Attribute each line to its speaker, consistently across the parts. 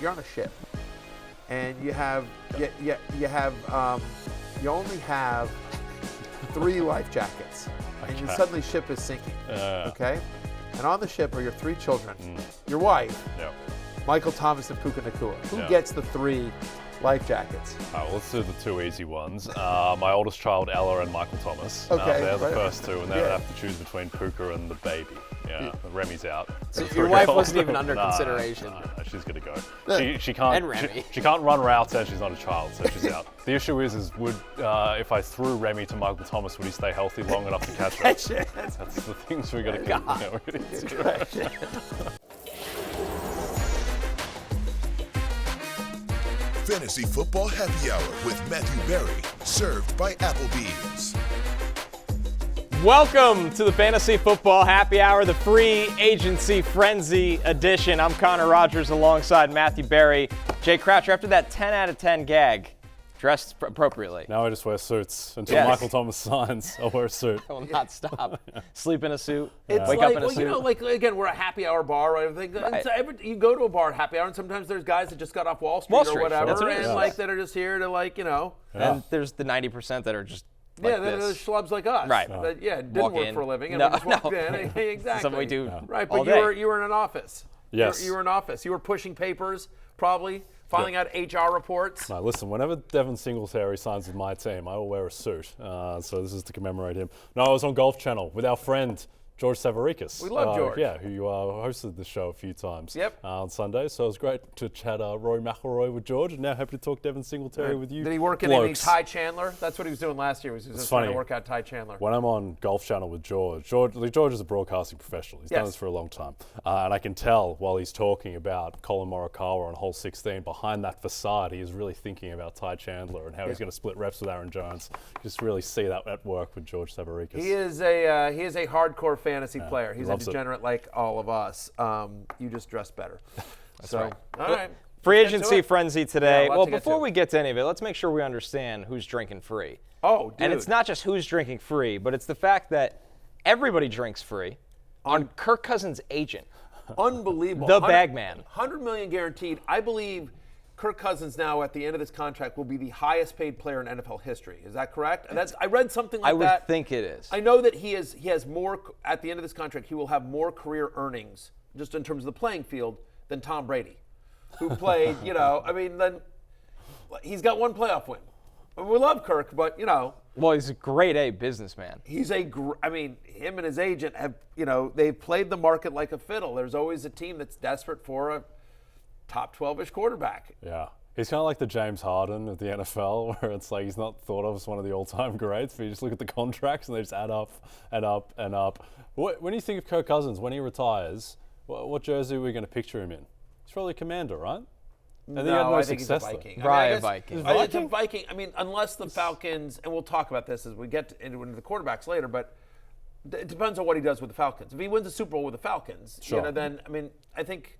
Speaker 1: you're on a ship, and you only have 3 life jackets, and you suddenly ship is sinking. Okay, and on the ship are your 3 children, your wife, Michael Thomas and Puka Nacua. Who gets the 3 life jackets?
Speaker 2: All right, well, let's do the 2 easy ones. My oldest child, Ella, and Michael Thomas.
Speaker 1: Okay,
Speaker 2: they're the first 2, and then I have to choose between Puka and the baby. Remy's out.
Speaker 3: So your wife wasn't even under consideration.
Speaker 2: No, she's gonna go. She can't.
Speaker 3: And Remy.
Speaker 2: She can't run routes, and she's not a child, so she's out. The issue is would if I threw Remy to Michael Thomas, would he stay healthy long enough to catch her? That's the things we gotta keep.
Speaker 4: Fantasy Football Happy Hour with Matthew Berry, served by Applebee's.
Speaker 3: Welcome to the Fantasy Football Happy Hour, the free agency frenzy edition. I'm Connor Rogers alongside Matthew Berry. Jay Croucher, after that 10 out of 10 gag, dressed appropriately.
Speaker 2: Now I just wear suits until Michael Thomas signs. I'll wear a suit.
Speaker 3: I will not stop. Sleep in a suit.
Speaker 1: It's
Speaker 3: wake
Speaker 1: like,
Speaker 3: up in a suit.
Speaker 1: You know, like again, we're a happy hour bar, right? You go to a bar at happy hour, and sometimes there's guys that just got off Wall Street or whatever,
Speaker 3: sure.
Speaker 1: and like that are just here to
Speaker 3: And there's the 90% that are just. Like
Speaker 1: they're schlubs like us.
Speaker 3: Right.
Speaker 1: That, didn't work for a living. And
Speaker 3: no,
Speaker 1: we just walked in. Exactly.
Speaker 3: Something we do.
Speaker 1: Right,
Speaker 3: all
Speaker 1: but
Speaker 3: day.
Speaker 1: you were in an office.
Speaker 2: Yes.
Speaker 1: You were in office. You were pushing papers, probably, filing out HR reports.
Speaker 2: No, listen, whenever Devin Singletary signs with my team, I will wear a suit. So this is to commemorate him. No, I was on Golf Channel with our friend George Savaricas.
Speaker 1: We love George.
Speaker 2: Who hosted the show a few times on Sunday. So it was great to chat Rory McIlroy with George, and now happy to talk Devin Singletary with you.
Speaker 1: Did he work in any Ty Chandler? That's what he was doing last year. He was just trying to work out Ty Chandler.
Speaker 2: When I'm on Golf Channel with George is a broadcasting professional. He's done this for a long time. And I can tell while he's talking about Colin Morikawa on hole 16, behind that facade, he is really thinking about Ty Chandler and how he's going to split reps with Aaron Jones. Just really see that at work with George Savaricas.
Speaker 1: He is a hardcore fantasy player. He's a degenerate like all of us. You just dress better.
Speaker 3: That's
Speaker 1: right. All right.
Speaker 3: Free agency frenzy today.
Speaker 1: Well,
Speaker 3: before we get to any of it, let's make sure we understand who's drinking free.
Speaker 1: Oh, dude.
Speaker 3: And it's not just who's drinking free, but it's the fact that everybody drinks free on Kirk Cousins' agent.
Speaker 1: Unbelievable.
Speaker 3: The bag man.
Speaker 1: $100 million guaranteed. I believe Kirk Cousins now at the end of this contract will be the highest paid player in NFL history. Is that correct? I read something like that.
Speaker 3: I would think it is.
Speaker 1: I know that he has more at the end of this contract. He will have more career earnings just in terms of the playing field than Tom Brady, who played. Then he's got 1 playoff win. We love Kirk, but
Speaker 3: Well, he's a grade A businessman.
Speaker 1: He's him and his agent have they've played the market like a fiddle. There's always a team that's desperate for a top 12-ish quarterback.
Speaker 2: Yeah. He's kind of like the James Harden of the NFL, where it's like he's not thought of as one of the all-time greats, but you just look at the contracts and they just add up and up and up. When you think of Kirk Cousins, when he retires, what jersey are we going to picture him in? He's probably a Commander, right?
Speaker 1: I think he's a Viking.
Speaker 3: Viking.
Speaker 1: It's a Viking. Unless the Falcons, and we'll talk about this as we get into the quarterbacks later, but it depends on what he does with the Falcons. If he wins the Super Bowl with the Falcons, then I think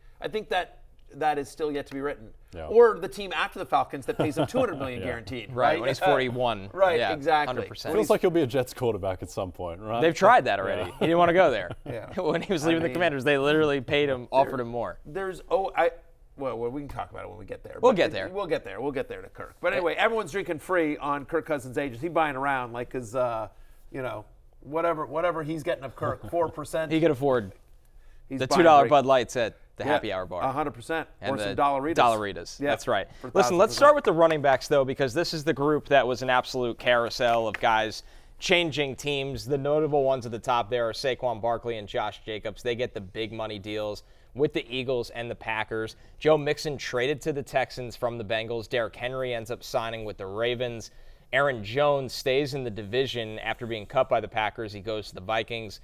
Speaker 1: that is still yet to be written.
Speaker 2: Yeah.
Speaker 1: Or the team after the Falcons that pays him $200 million guaranteed.
Speaker 3: Right, when he's 41.
Speaker 1: Right,
Speaker 3: yeah,
Speaker 1: exactly.
Speaker 3: 100%.
Speaker 2: Feels like he'll be a Jets quarterback at some point, right?
Speaker 3: They've tried that already. He didn't want to go there.
Speaker 1: Yeah.
Speaker 3: When he was leaving the Commanders, they literally offered him more.
Speaker 1: Well, we can talk about it when we get there.
Speaker 3: We'll get there.
Speaker 1: We'll get there. We'll get there to Kirk. But anyway, everyone's drinking free on Kirk Cousins' agents. He's buying around because, whatever he's getting of Kirk, 4%.
Speaker 3: He could afford the $2
Speaker 1: buying
Speaker 3: Bud Lights at the happy hour bar.
Speaker 1: 100%.
Speaker 3: And
Speaker 1: or
Speaker 3: the
Speaker 1: some Dollaritas.
Speaker 3: Dollaritas.
Speaker 1: Yeah,
Speaker 3: That's right.
Speaker 1: for
Speaker 3: Listen, let's
Speaker 1: 1,000%.
Speaker 3: start with the running backs, though, because this is the group that was an absolute carousel of guys changing teams. The notable ones at the top there are Saquon Barkley and Josh Jacobs. They get the big money deals with the Eagles and the Packers. Joe Mixon traded to the Texans from the Bengals. Derrick Henry ends up signing with the Ravens. Aaron Jones stays in the division after being cut by the Packers. He goes to the Vikings.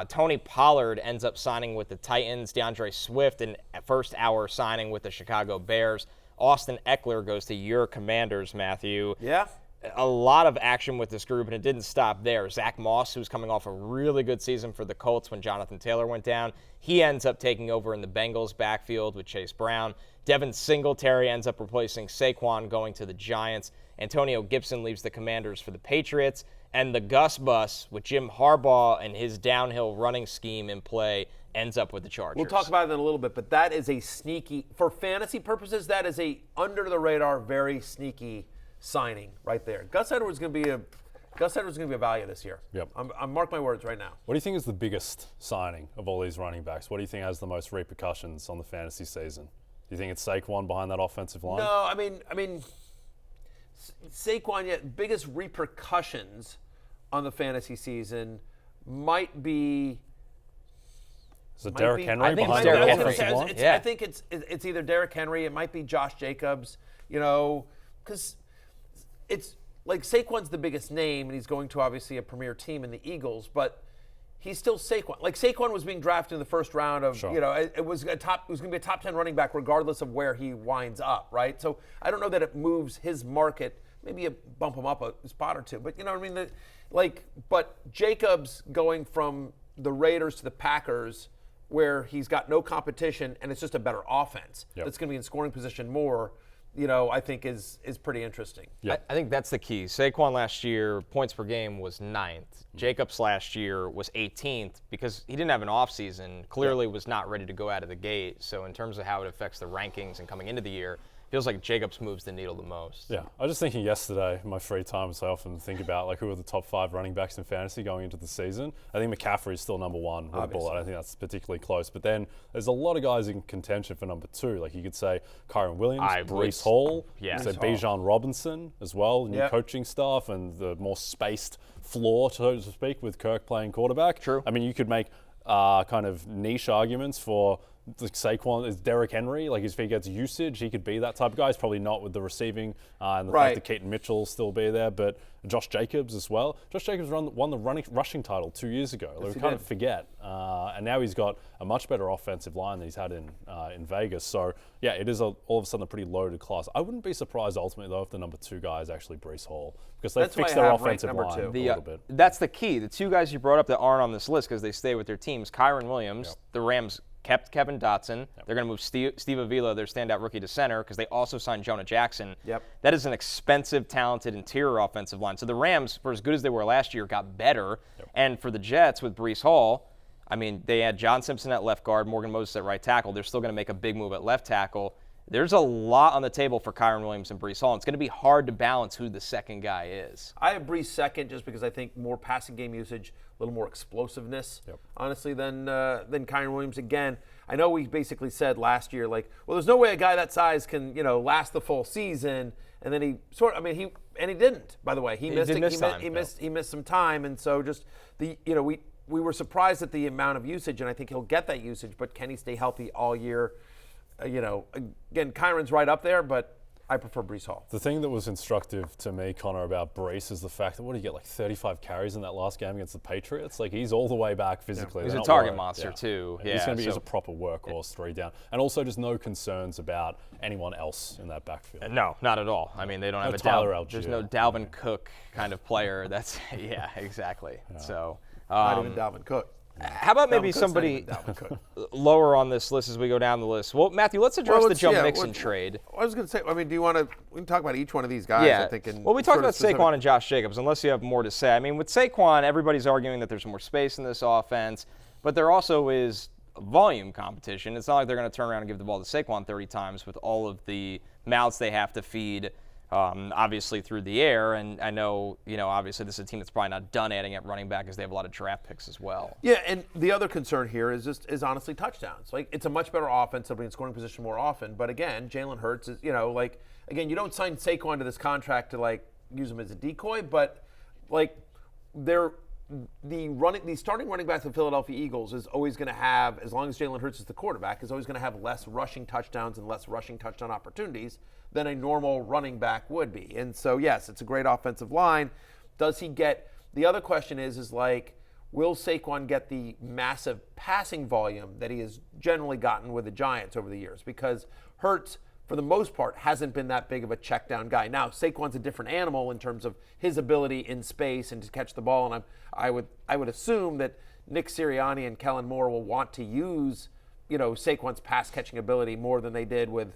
Speaker 3: Tony Pollard ends up signing with the Titans. DeAndre Swift, in first hour signing with the Chicago Bears. Austin Ekeler goes to your Commanders, Matthew.
Speaker 1: Yeah.
Speaker 3: A lot of action with this group, and it didn't stop there. Zach Moss, who's coming off a really good season for the Colts when Jonathan Taylor went down, he ends up taking over in the Bengals backfield with Chase Brown. Devin Singletary ends up replacing Saquon, going to the Giants. Antonio Gibson leaves the Commanders for the Patriots. And the Gus Bus, with Jim Harbaugh and his downhill running scheme in play, ends up with the Chargers.
Speaker 1: We'll talk about it in a little bit, but that is a sneaky, for fantasy purposes, that is a under-the-radar, very sneaky signing right there. Gus Edwards is going to be a value this year.
Speaker 2: Yep.
Speaker 1: I'm mark my words right now.
Speaker 2: What do you think is the biggest signing of all these running backs? What do you think has the most repercussions on the fantasy season? Do you think it's Saquon behind that offensive line?
Speaker 1: No, I mean, Saquon, biggest repercussions on the fantasy season might be.
Speaker 2: Is it Derrick Henry behind
Speaker 3: Derrick
Speaker 2: the
Speaker 3: Henry.
Speaker 2: offensive line?
Speaker 1: I think it's either Derrick Henry, it might be Josh Jacobs, because it's like Saquon's the biggest name, and he's going to obviously a premier team in the Eagles, but he's still Saquon. Like Saquon was being drafted in the first round of,
Speaker 2: Sure.
Speaker 1: it was going to be a top 10 running back regardless of where he winds up, right? So I don't know that it moves his market. Maybe you bump him up a spot or two, but you know what I mean? But Jacobs going from the Raiders to the Packers, where he's got no competition and it's just a better offense that's going to be in scoring position more, I think is pretty interesting.
Speaker 2: Yep.
Speaker 3: I think that's the key. Saquon last year, points per game was 9th. Jacobs last year was 18th because he didn't have an offseason, clearly was not ready to go out of the gate. So in terms of how it affects the rankings and coming into the year, feels like Jacobs moves the needle the most.
Speaker 2: Yeah, I was just thinking yesterday in my free time, so I often think about who are the top 5 running backs in fantasy going into the season. I think McCaffrey is still number 1 with the ball. I don't think that's particularly close. But then there's a lot of guys in contention for number 2. Like you could say Kyron Williams, Breece Hall, you could say Bijan Robinson as well, new coaching staff and the more spaced floor, so to speak, with Kirk playing quarterback.
Speaker 3: True.
Speaker 2: I mean, you could make kind of niche arguments for Saquon is Derrick Henry. Like if he gets usage, he could be that type of guy. He's probably not with the receiving and the fact that Keaton Mitchell will still be there, but Josh Jacobs as well. Josh Jacobs won the rushing title 2 years ago.
Speaker 1: Yes,
Speaker 2: we kind of forget. And now he's got a much better offensive line than he's had in Vegas. So, yeah, it is all of a sudden a pretty loaded class. I wouldn't be surprised ultimately, though, if the number 2 guy is actually Breece Hall because they fixed their offensive line a little bit.
Speaker 3: That's the key. The 2 guys you brought up that aren't on this list because they stay with their teams, Kyron Williams, the Rams kept Kevin Dotson. They're going to move Steve Avila, their standout rookie, to center because they also signed Jonah Jackson. That is an expensive, talented interior offensive line. So the Rams, for as good as they were last year, got better. And for the Jets with Breece Hall, I mean, they had John Simpson at left guard, Morgan Moses at right tackle. They're still going to make a big move at left tackle. There's a lot on the table for Kyron Williams and Breece Hall. It's going to be hard to balance who the second guy is.
Speaker 1: I have Breece second just because I think more passing game usage, a little more explosiveness, honestly, than Kyron Williams. Again, I know we basically said last year, there's no way a guy that size can, last the full season. And then he didn't, by the way. He missed some time. And so just we were surprised at the amount of usage, and I think he'll get that usage, but can he stay healthy all year? Again, Kyron's right up there, but I prefer Breece Hall.
Speaker 2: The thing that was instructive to me, Connor, about Breece is the fact that, what did he get, 35 carries in that last game against the Patriots? He's all the way back physically.
Speaker 3: He's a target monster, too.
Speaker 2: He's going to be a proper workhorse 3 down. And also just no concerns about anyone else in that backfield.
Speaker 3: No, not at all. I mean, they don't have there's no Dalvin Cook kind of player. That's, exactly. Yeah. So
Speaker 1: not even Dalvin Cook.
Speaker 3: How about maybe somebody lower on this list as we go down the list? Well, Matthew, let's address the Joe Mixon trade.
Speaker 1: I was going to say, do you want to – we can talk about each one of these guys, I think.
Speaker 3: We talked about Saquon and Josh Jacobs, unless you have more to say. I mean, with Saquon, everybody's arguing that there's more space in this offense, but there also is volume competition. It's not like they're going to turn around and give the ball to Saquon 30 times with all of the mouths they have to feed, obviously through the air. And I know, obviously this is a team that's probably not done adding at running back because they have a lot of draft picks as well.
Speaker 1: Yeah, and the other concern here is honestly touchdowns. It's a much better offense. They'll be in scoring position more often. But again, Jalen Hurts is, again, you don't sign Saquon to this contract to use him as a decoy, but the starting running back of the Philadelphia Eagles is always going to have, as long as Jalen Hurts is the quarterback, is always going to have less rushing touchdowns and less rushing touchdown opportunities than a normal running back would be. And so, yes, it's a great offensive line. Does he get – the other question is will Saquon get the massive passing volume that he has generally gotten with the Giants over the years? Because Hurts, for the most part, hasn't been that big of a check down guy. Now, Saquon's a different animal in terms of his ability in space and to catch the ball, and I would assume that Nick Sirianni and Kellen Moore will want to use, Saquon's pass catching ability more than they did with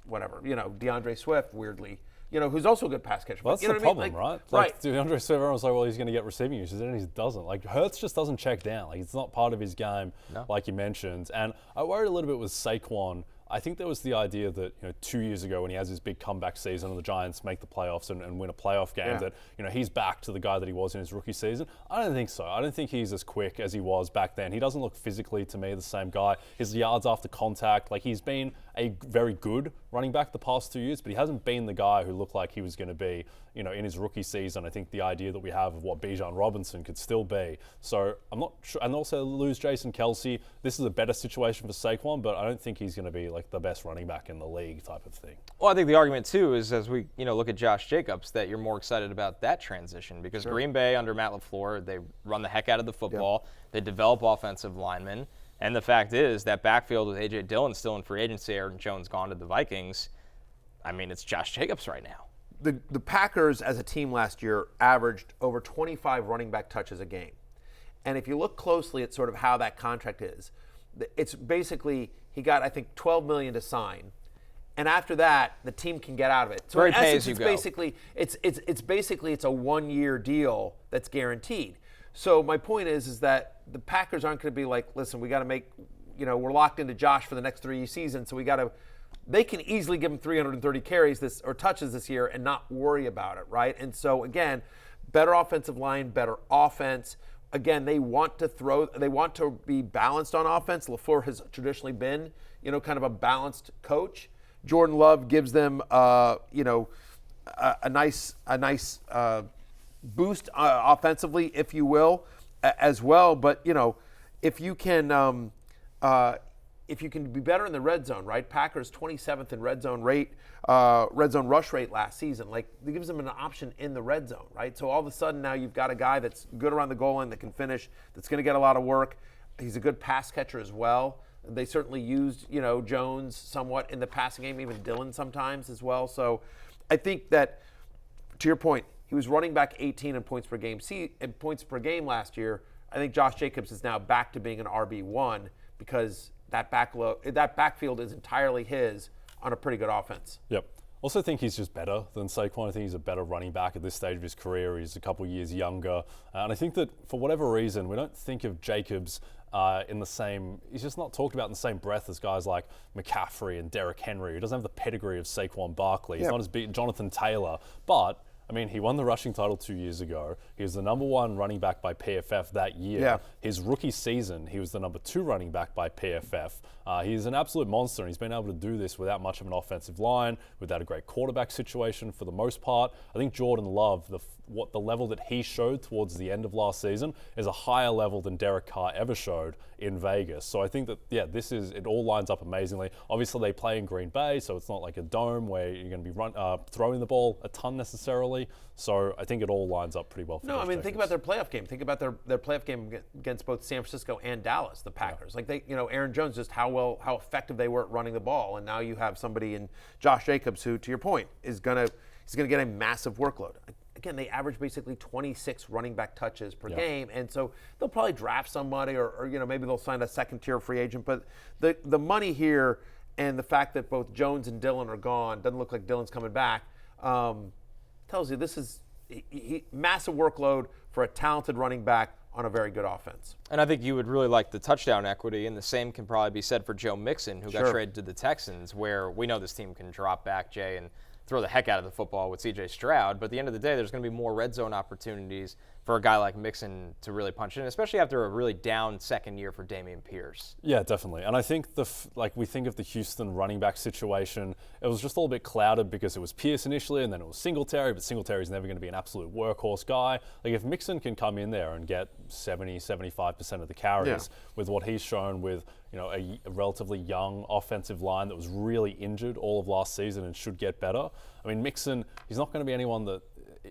Speaker 1: DeAndre Swift, weirdly, who's also a good pass catcher.
Speaker 2: Well, that's the problem, right? Like, DeAndre Swift, everyone's like, well, he's going to get receiving usage, and he doesn't. Like, Hurts just doesn't check down. Like, it's not part of his game, like you mentioned. And I worried a little bit with Saquon. I think there was the idea that 2 years ago when he has his big comeback season and the Giants make the playoffs and win a playoff game that he's back to the guy that he was in his rookie season. I don't think so. I don't think he's as quick as he was back then. He doesn't look physically to me the same guy. His yards after contact, like he's been a very good running back the past 2 years, but he hasn't been the guy who looked like he was going to be in his rookie season. I think the idea that we have of what Bijan Robinson could still be. So I'm not sure. And also lose Jason Kelce. This is a better situation for Saquon, but I don't think he's going to be like the best running back in the league type of thing.
Speaker 3: Well, I think the argument too is as we look at Josh Jacobs that you're more excited about that transition because Green Bay under Matt LaFleur, they run the heck out of the football. They develop offensive linemen. And the fact is that backfield with A.J. Dillon still in free agency, Aaron Jones gone to the Vikings. I mean, it's Josh Jacobs right now.
Speaker 1: The Packers as a team last year averaged over 25 running back touches a game. And if you look closely at sort of how that contract is, it's basically he got, I think, $12 million to sign. And after that, the team can get out of it. So in essence, it's basically a 1-year deal that's guaranteed. So my point is that the Packers aren't going to be like, listen, we got to make, we're locked into Josh for the next 3 seasons, so they can easily give him 330 carries or touches this year and not worry about it, right? And so again, better offensive line, better offense. Again, they want to be balanced on offense. LaFleur has traditionally been, kind of a balanced coach. Jordan Love gives them, a nice boost offensively, if you will, as well. But if you can be better in the red zone, right? Packers 27th in red zone rush rate last season. Like it gives them an option in the red zone, right? So all of a sudden now you've got a guy that's good around the goal line that can finish, that's going to get a lot of work. He's a good pass catcher as well. They certainly used Jones somewhat in the passing game, even Dillon sometimes as well. So I think that to your point, he was running back 18 in points per game last year. I think Josh Jacobs is now back to being an RB1 because that backfield is entirely his on a pretty good offense.
Speaker 2: Yep. Also think he's just better than Saquon. I think he's a better running back at this stage of his career. He's a couple years younger. And I think that for whatever reason, we don't think of Jacobs he's just not talked about in the same breath as guys like McCaffrey and Derrick Henry. He doesn't have the pedigree of Saquon Barkley. He's not as big Jonathan Taylor. But I mean, he won the rushing title 2 years ago. He was the number 1 running back by PFF that year. Yeah. His rookie season, he was the number 2 running back by PFF. He's an absolute monster, and he's been able to do this without much of an offensive line, without a great quarterback situation for the most part. I think Jordan Love, the level that he showed towards the end of last season is a higher level than Derek Carr ever showed in Vegas. So I think that, it all lines up amazingly. Obviously, they play in Green Bay, so it's not like a dome where you're going to be throwing the ball a ton necessarily. So I think it all lines up pretty well for Jacobs.
Speaker 1: Think about their playoff game. Think about their playoff game against both San Francisco and Dallas, the Packers. Yeah. Like Aaron Jones, just how effective they were at running the ball, and now you have somebody in Josh Jacobs who, to your point, he's gonna get a massive workload. Again, they average basically 26 running back touches per game, and so they'll probably draft somebody, or maybe they'll sign a second-tier free agent. But the money here and the fact that both Jones and Dillon are gone, doesn't look like Dillon's coming back, tells you this is massive workload for a talented running back on a very good offense.
Speaker 3: And I think you would really like the touchdown equity, and the same can probably be said for Joe Mixon, who got traded to the Texans, where we know this team can drop back, Jay, and throw the heck out of the football with C.J. Stroud. But at the end of the day, there's going to be more red zone opportunities for a guy like Mixon to really punch in, especially after a really down second year for Dameon Pierce.
Speaker 2: Yeah, definitely. And I think we think of the Houston running back situation, it was just a little bit clouded because it was Pierce initially and then it was Singletary, but Singletary's never going to be an absolute workhorse guy. Like if Mixon can come in there and get 70-75% of the carries with what he's shown with a relatively young offensive line that was really injured all of last season and should get better. I mean, Mixon, he's not going to be anyone that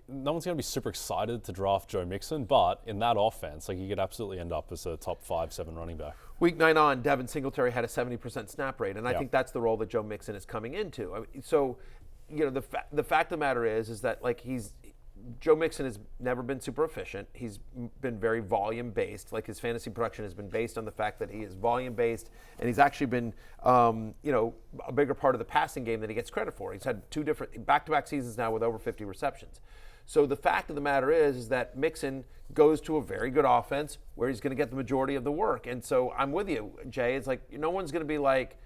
Speaker 2: no one's going to be super excited to draft Joe Mixon, but in that offense, he could absolutely end up as a top 5-7 running back.
Speaker 1: Week 9 on, Devin Singletary had a 70% snap rate, and I think that's the role that Joe Mixon is coming into. So, the fact of the matter is that he's Joe Mixon has never been super efficient. He's been very volume-based. Like his fantasy production has been based on the fact that he is volume-based, and he's actually been, a bigger part of the passing game than he gets credit for. He's had 2 different back-to-back seasons now with over 50 receptions. So the fact of the matter is that Mixon goes to a very good offense where he's going to get the majority of the work. And so I'm with you, Jay. It's like no one's going to be like,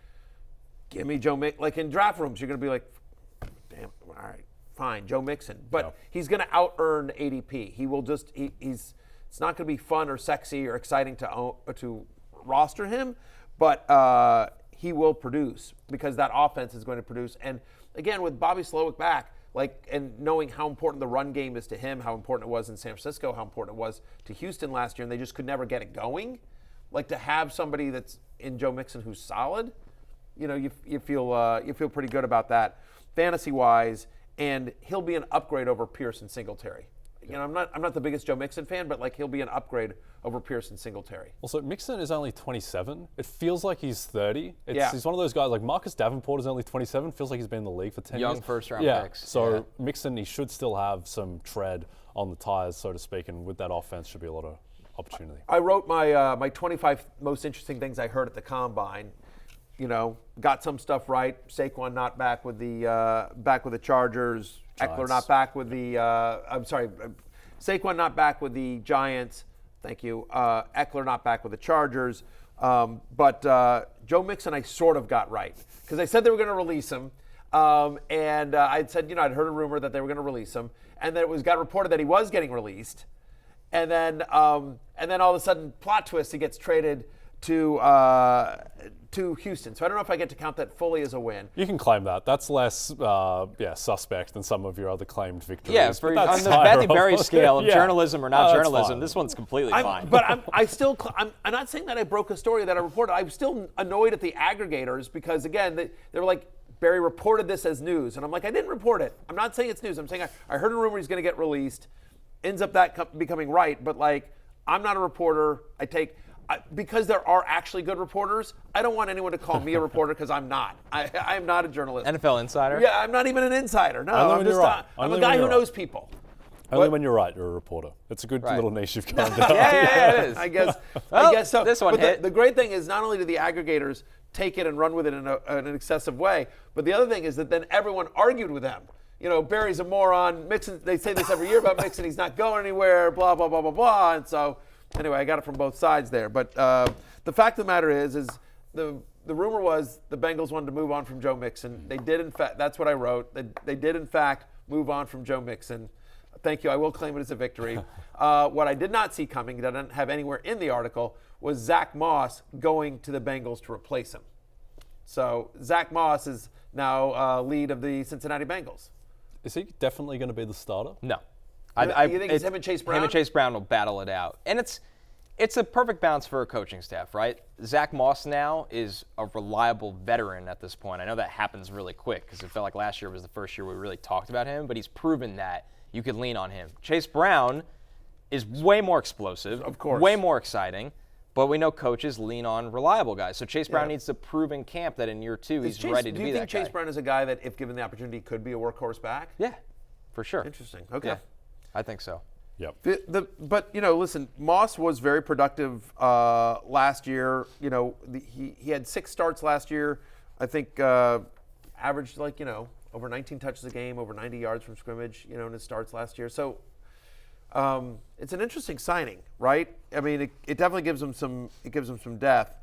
Speaker 1: give me Joe Mixon. Like in draft rooms, you're going to be like, damn, all right. Fine, Joe Mixon, but he's going to out-earn ADP. He will just he's. It's not going to be fun or sexy or exciting to roster him, but he will produce because that offense is going to produce. And again, with Bobby Slowick back, and knowing how important the run game is to him, how important it was in San Francisco, how important it was to Houston last year, and they just could never get it going. Like to have somebody that's in Joe Mixon who's solid, you feel pretty good about that, fantasy-wise. And he'll be an upgrade over Pierce and Singletary. I'm not the biggest Joe Mixon fan, but he'll be an upgrade over Pierce and Singletary.
Speaker 2: Also, Mixon is only 27. It feels like he's 30. He's one of those guys like Marcus Davenport is only 27. Feels like he's been in the league for 10 years.
Speaker 3: Young first-round picks.
Speaker 2: So Mixon, he should still have some tread on the tires, so to speak, and with that offense should be a lot of opportunity.
Speaker 1: I wrote my 25 most interesting things I heard at the Combine. Got some stuff right. Saquon not back with the Chargers. Ekeler not back with the. Saquon not back with the Giants. Thank you. Ekeler not back with the Chargers. But Joe Mixon I sort of got right because I said they were going to release him, and I'd said I'd heard a rumor that they were going to release him, and then got reported that he was getting released, and then all of a sudden plot twist he gets traded to Houston. So I don't know if I get to count that fully as a win.
Speaker 2: You can claim that. That's less suspect than some of your other claimed victories.
Speaker 3: Yeah, on the Matthew Berry scale of journalism or not journalism, this one's completely fine.
Speaker 1: But I'm not saying that I broke a story that I reported. I'm still annoyed at the aggregators because, again, they were like, Berry reported this as news. And I'm like, I didn't report it. I'm not saying it's news. I'm saying I heard a rumor he's going to get released. Ends up that becoming right. But, I'm not a reporter. Because there are actually good reporters, I don't want anyone to call me a reporter because I'm not. I am not a journalist.
Speaker 3: NFL insider?
Speaker 1: Yeah, I'm not even an insider. No, I'm a guy who knows people.
Speaker 2: Only when you're right, you're a reporter. It's a good little niche you've gone down.
Speaker 3: Yeah, it is.
Speaker 1: I guess so.
Speaker 3: This one hit.
Speaker 1: The great thing is not only do the aggregators take it and run with it in an excessive way, but the other thing is that then everyone argued with them. Berry's a moron. Mixon, they say this every year about Mixon. He's not going anywhere, blah, blah, blah, blah, blah. And so... Anyway, I got it from both sides there. But the fact of the matter is the rumor was the Bengals wanted to move on from Joe Mixon. They did, in fact. That's what I wrote. They did, in fact, move on from Joe Mixon. Thank you. I will claim it as a victory. What I did not see coming, that I didn't have anywhere in the article, was Zach Moss going to the Bengals to replace him. So Zach Moss is now lead of the Cincinnati Bengals.
Speaker 2: Is he definitely going to be the starter?
Speaker 3: No.
Speaker 1: You think it's him and Chase Brown?
Speaker 3: Him and Chase Brown will battle it out. And it's a perfect balance for a coaching staff, right? Zach Moss now is a reliable veteran at this point. I know that happens really quick because it felt like last year was the first year we really talked about him, but he's proven that you could lean on him. Chase Brown is way more explosive,
Speaker 1: of course,
Speaker 3: way more exciting, but we know coaches lean on reliable guys. So Chase Brown needs to prove in camp that in year 2 he's ready to be that guy.
Speaker 1: Do you think Chase Brown is a guy that, if given the opportunity, could be a workhorse back?
Speaker 3: Yeah, for sure.
Speaker 1: Interesting. Okay.
Speaker 3: Yeah. I think so.
Speaker 2: Yep.
Speaker 1: But listen, Moss was very productive last year. He had 6 starts last year. I think averaged over 19 touches a game, over 90 yards from scrimmage. In his starts last year. So it's an interesting signing, right? I mean, it definitely gives him some. It gives him some depth.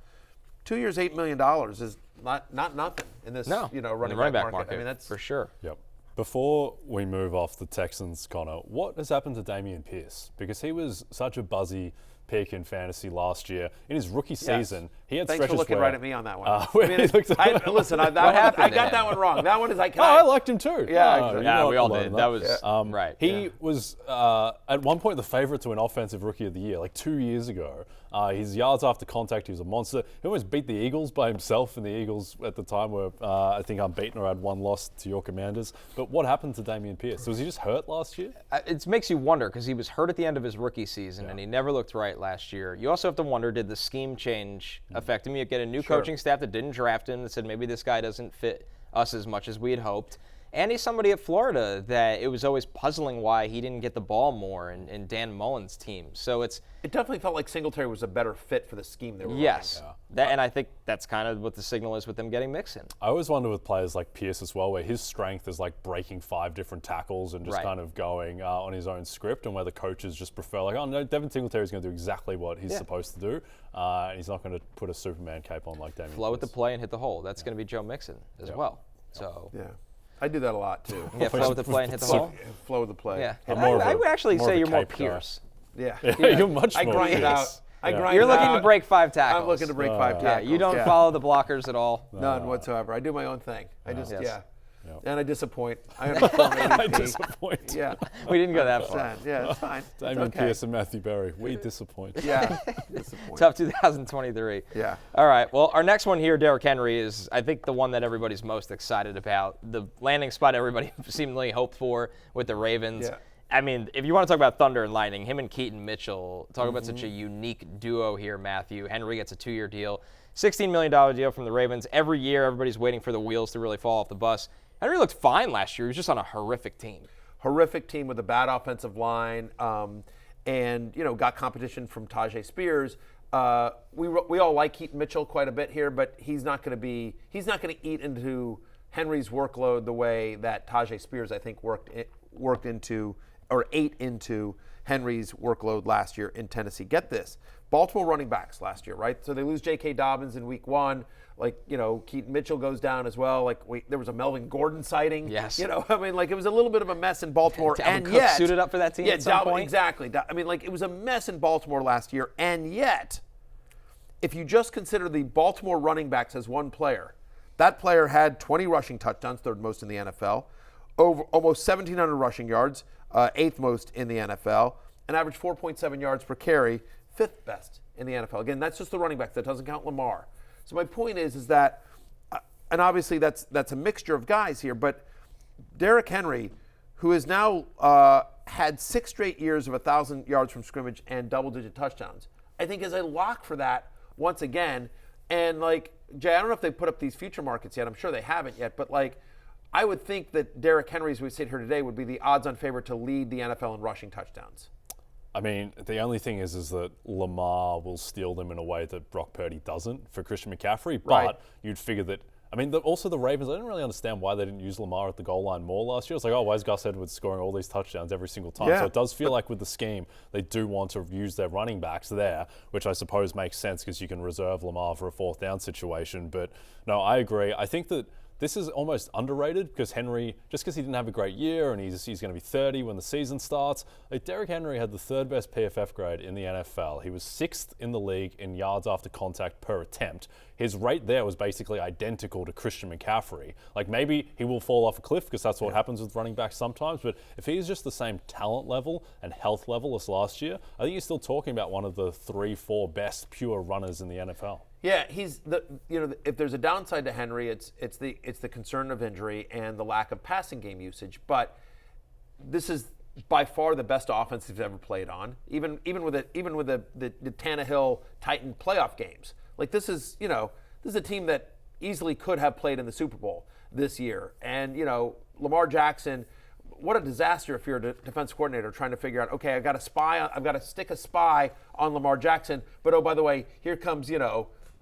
Speaker 1: 2 years, $8 million is not nothing in this running back market. I mean, that's
Speaker 3: for sure.
Speaker 2: Yep. Before we move off the Texans, Connor, what has happened to Dameon Pierce? Because he was such a buzzy pick in fantasy last year. In his rookie season, he had
Speaker 1: Thanks
Speaker 2: stretches
Speaker 1: for looking
Speaker 2: where,
Speaker 1: right at me on that one.
Speaker 2: Listen,
Speaker 1: I got that one wrong. That one is
Speaker 2: I liked him too.
Speaker 1: Yeah, exactly.
Speaker 3: Yeah, we all did. That was right.
Speaker 2: He was at one point the favorite to win Offensive Rookie of the Year, like 2 years ago. His yards after contact, he was a monster. He almost beat the Eagles by himself, and the Eagles at the time were, I think, unbeaten or had one loss to your Commanders. But what happened to Dameon Pierce? Was he just hurt last year?
Speaker 3: It makes you wonder because he was hurt at the end of his rookie season, and he never looked right last year. You also have to wonder, did the scheme change affect him? You get a new coaching staff that didn't draft him, that said maybe this guy doesn't fit us as much as we had hoped. And he's somebody at Florida that it was always puzzling why he didn't get the ball more in Dan Mullen's team. So it
Speaker 1: definitely felt like Singletary was a better fit for the scheme they were running.
Speaker 3: Yes. And I think that's kind of what the signal is with them getting Mixon.
Speaker 2: I always wonder with players like Pierce as well, where his strength is like breaking 5 different tackles and just kind of going on his own script, and where the coaches just prefer like, oh no, Devin Singletary is going to do exactly what he's supposed to do, and he's not going to put a Superman cape on like Damian.
Speaker 3: Flow with the play and hit the hole. That's going to be Joe Mixon as well. So
Speaker 1: yeah. I do that a lot too.
Speaker 3: Yeah, flow with the play and hit the hole.
Speaker 1: Flow with the play.
Speaker 3: Yeah. I would actually say you're more Pierce.
Speaker 1: Yeah.
Speaker 2: You're much more.
Speaker 1: I grind it out.
Speaker 3: You're looking to break 5 tackles.
Speaker 1: I'm looking to break 5 tackles.
Speaker 3: You don't follow the blockers at all.
Speaker 1: None whatsoever. I do my own thing. I just and I disappoint. I
Speaker 2: disappoint.
Speaker 1: Yeah.
Speaker 3: We didn't go that far.
Speaker 1: Yeah, it's fine.
Speaker 2: Damian Pierce and Matthew Berry. We disappoint.
Speaker 1: Yeah. Disappoint.
Speaker 3: Tough 2023.
Speaker 1: Yeah.
Speaker 3: All right. Well, our next one here, Derrick Henry, is I think the one that everybody's most excited about. The landing spot everybody seemingly hoped for with the Ravens.
Speaker 1: Yeah.
Speaker 3: I mean, if you want to talk about thunder and lightning, him and Keaton Mitchell, talk about such a unique duo here, Matthew. Henry gets a 2-year deal, $16 million deal from the Ravens. Every year, everybody's waiting for the wheels to really fall off the bus. Henry looked fine last year. He was just on a horrific team.
Speaker 1: Horrific team with a bad offensive line, and got competition from Tajay Spears. We all like Keaton Mitchell quite a bit here, but he's not going to eat into Henry's workload the way that Tajay Spears I think ate into Henry's workload last year in Tennessee. Get this, Baltimore running backs last year, right? So they lose J.K. Dobbins in week 1. Keaton Mitchell goes down as well. There was a Melvin Gordon sighting.
Speaker 3: Yes.
Speaker 1: It was a little bit of a mess in Baltimore.
Speaker 3: And Cook suited up for that team at some point.
Speaker 1: Exactly. It was a mess in Baltimore last year. And yet, if you just consider the Baltimore running backs as one player, that player had 20 rushing touchdowns, 3rd most in the NFL, over almost 1,700 rushing yards, 8th most in the NFL, and averaged 4.7 yards per carry, 5th best in the NFL. Again, that's just the running backs. That doesn't count Lamar. So my point is that, and obviously that's a mixture of guys here, but Derrick Henry, who has now had 6 straight years of 1,000 yards from scrimmage and double-digit touchdowns, I think is a lock for that once again. And Jay, I don't know if they put up these future markets yet. I'm sure they haven't yet, but I would think that Derrick Henry, as we sit here today, would be the odds-on favorite to lead the NFL in rushing touchdowns.
Speaker 2: I mean, the only thing is that Lamar will steal them in a way that Brock Purdy doesn't for Christian McCaffrey. But you'd figure that, also the Ravens, I didn't really understand why they didn't use Lamar at the goal line more last year. It's like, why is Gus Edwards scoring all these touchdowns every single time?
Speaker 1: Yeah.
Speaker 2: So it does feel like with the scheme, they do want to use their running backs there, which I suppose makes sense because you can reserve Lamar for a 4th down situation. But no, I agree. I think that this is almost underrated because Henry, just because he didn't have a great year and he's going to be 30 when the season starts, Derrick Henry had the 3rd best PFF grade in the NFL. He was 6th in the league in yards after contact per attempt. His rate there was basically identical to Christian McCaffrey. Maybe he will fall off a cliff because that's what happens with running backs sometimes, but if he's just the same talent level and health level as last year, I think you're still talking about one of the 3-4 best pure runners in the NFL.
Speaker 1: Yeah, he's if there's a downside to Henry, it's the concern of injury and the lack of passing game usage. But this is by far the best offense he's ever played on. Even with the Tannehill Titan playoff games. This is a team that easily could have played in the Super Bowl this year. And Lamar Jackson, what a disaster if you're a defense coordinator trying to figure out, okay, I've got to stick a spy on Lamar Jackson, but oh, by the way, here comes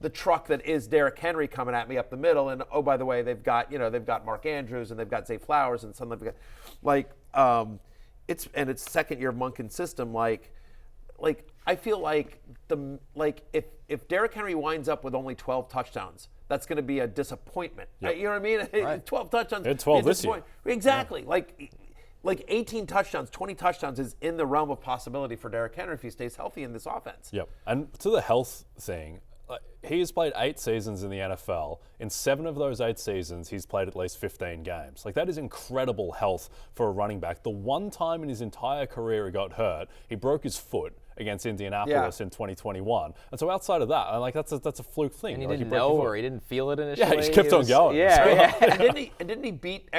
Speaker 1: the truck that is Derrick Henry coming at me up the middle, and oh, by the way, they've got Mark Andrews and they've got Zay Flowers and something it's 2nd year of Monken's system. I feel like if Derrick Henry winds up with only 12 touchdowns, that's going to be a disappointment.
Speaker 2: Yep.
Speaker 1: You know what I mean? Right. 12 touchdowns.
Speaker 2: They had 12 this year.
Speaker 1: Exactly. Yeah. 18 touchdowns, 20 touchdowns is in the realm of possibility for Derrick Henry if he stays healthy in this offense.
Speaker 2: Yep. And to the health thing, he has played 8 seasons in the NFL. In 7 of those 8 seasons, he's played at least 15 games. That is incredible health for a running back. The one time in his entire career he got hurt, he broke his foot against Indianapolis in 2021. And so outside of that, that's a fluke thing.
Speaker 3: And he didn't know or he didn't feel it initially.
Speaker 2: Yeah, he just kept on going.
Speaker 3: Yeah.
Speaker 1: And didn't he beat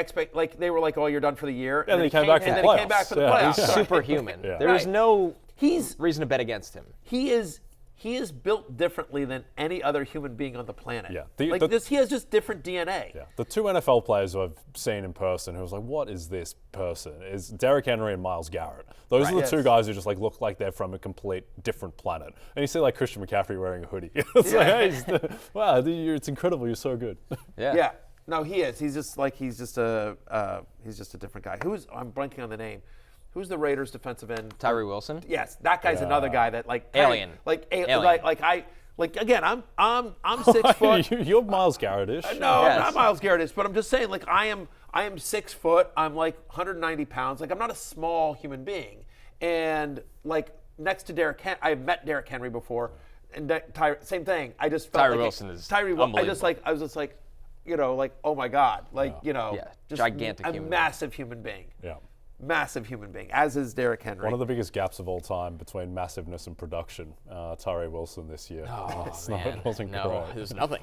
Speaker 1: they were like, oh, you're done for the year.
Speaker 2: And then he came back for the playoffs.
Speaker 1: He's
Speaker 3: superhuman. Yeah. There is no reason to bet against him.
Speaker 1: He is he is built differently than any other human being on the planet.
Speaker 2: Yeah.
Speaker 1: He has just different DNA.
Speaker 2: Yeah. The two NFL players who I've seen in person who was like, what is this person? Is Derrick Henry and Myles Garrett. Those are the two guys who just like look like they're from a complete different planet. And you see like Christian McCaffrey wearing a hoodie. It's like, hey, wow, it's incredible. You're so good.
Speaker 1: Yeah. No, he is. He's just a different guy. I'm blanking on the name. Who's the Raiders defensive end?
Speaker 3: Tyree Wilson.
Speaker 1: Yes, that guy's another guy that
Speaker 3: alien.
Speaker 1: Again, I'm 6 foot.
Speaker 2: You're Myles Garrett-ish.
Speaker 1: No, I'm not Myles Garrett-ish, but I'm just saying, like, I am 6 foot. I'm like 190 pounds. Like, I'm not a small human being. And like next to Derrick Henry, I've met Derrick Henry before, and same thing. I just felt
Speaker 3: Tyree Wilson is unbelievable.
Speaker 1: I was just like, oh my God, just
Speaker 3: gigantic
Speaker 1: a massive human being. Yeah. Massive human being, as is Derrick Henry.
Speaker 2: One of the biggest gaps of all time between massiveness and production. Tyree Wilson this year.
Speaker 3: It
Speaker 2: wasn't great.
Speaker 3: There's nothing.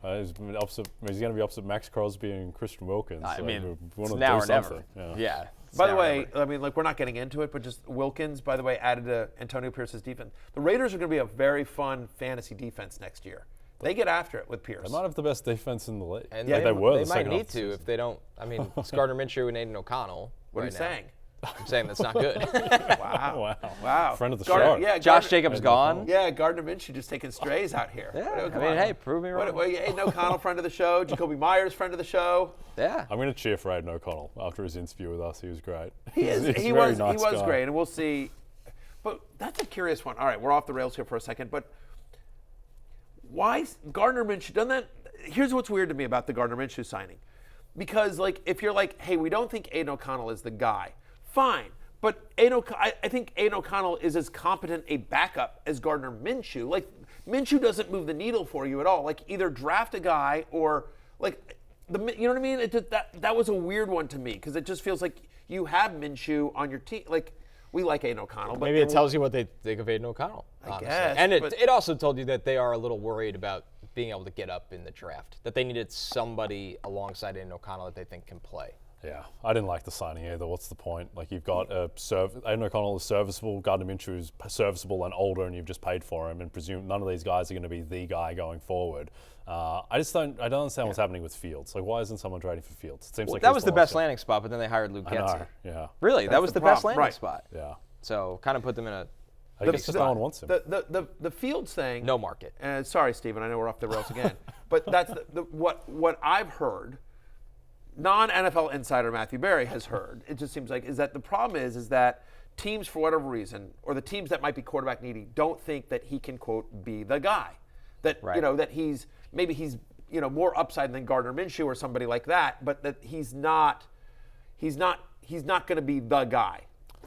Speaker 2: He's going to be opposite Max Crosby and Christian Wilkins.
Speaker 3: It's now or never. Yeah.
Speaker 1: By the way, we're not getting into it, but just Wilkins, by the way, added to Antonio Pierce's defense. The Raiders are going to be a very fun fantasy defense next year. They get after it with Pierce.
Speaker 2: They might have the best defense in the league.
Speaker 3: And
Speaker 2: they
Speaker 3: might need to if they don't. It's Gardner Minshew and Aiden O'Connell.
Speaker 1: What are you saying?
Speaker 3: I'm saying that's not good.
Speaker 1: Wow.
Speaker 2: Friend of the show.
Speaker 1: Yeah,
Speaker 3: Josh Jacobs gone.
Speaker 1: Yeah, Gardner Minshew just taking strays out here.
Speaker 3: Yeah, hey, prove me wrong.
Speaker 1: Aiden O'Connell, friend of the show. Jacoby Myers, friend of the show.
Speaker 3: Yeah.
Speaker 2: I'm going to cheer for Aiden O'Connell after his interview with us. He was great.
Speaker 1: He was great, and we'll see. But that's a curious one. All right, we're off the rails here for a second, but why Gardner Minshew done that? Here's what's weird to me about the Gardner Minshew signing. Because, if you're like, hey, we don't think Aiden O'Connell is the guy, fine. But I think Aiden O'Connell is as competent a backup as Gardner Minshew. Like, Minshew doesn't move the needle for you at all. Like, either draft a guy or, you know what I mean? That was a weird one to me because it just feels like you have Minshew on your team. Like, we like Aiden O'Connell. But
Speaker 3: maybe it tells you what they think of Aiden O'Connell.
Speaker 1: I guess.
Speaker 3: And it also told you that they are a little worried about being able to get up in the draft, that they needed somebody alongside Aiden O'Connell that they think can play.
Speaker 2: Yeah, I didn't like the signing either. What's the point? Like, you've got Aiden O'Connell is serviceable, Gardner Minshew is serviceable and older, and you've just paid for him, and presume none of these guys are going to be the guy going forward. I don't understand what's happening with Fields. Like, why isn't someone trading for Fields? It seems like
Speaker 3: that was the best landing spot, but then they hired Luke Getsy.
Speaker 2: Yeah.
Speaker 3: Really, that was the best landing spot.
Speaker 2: Yeah.
Speaker 3: So kind of put them in a.
Speaker 2: I guess no one wants him.
Speaker 1: The Fields thing.
Speaker 3: No market.
Speaker 1: Sorry, Stephen. I know we're off the rails again, but that's what I've heard. Non-NFL insider Matthew Berry has heard. It just seems like is that the problem is that teams, for whatever reason, or the teams that might be quarterback needy, don't think that he can quote be the guy. That that he's more upside than Gardner Minshew or somebody like that, but that he's not going to be the guy.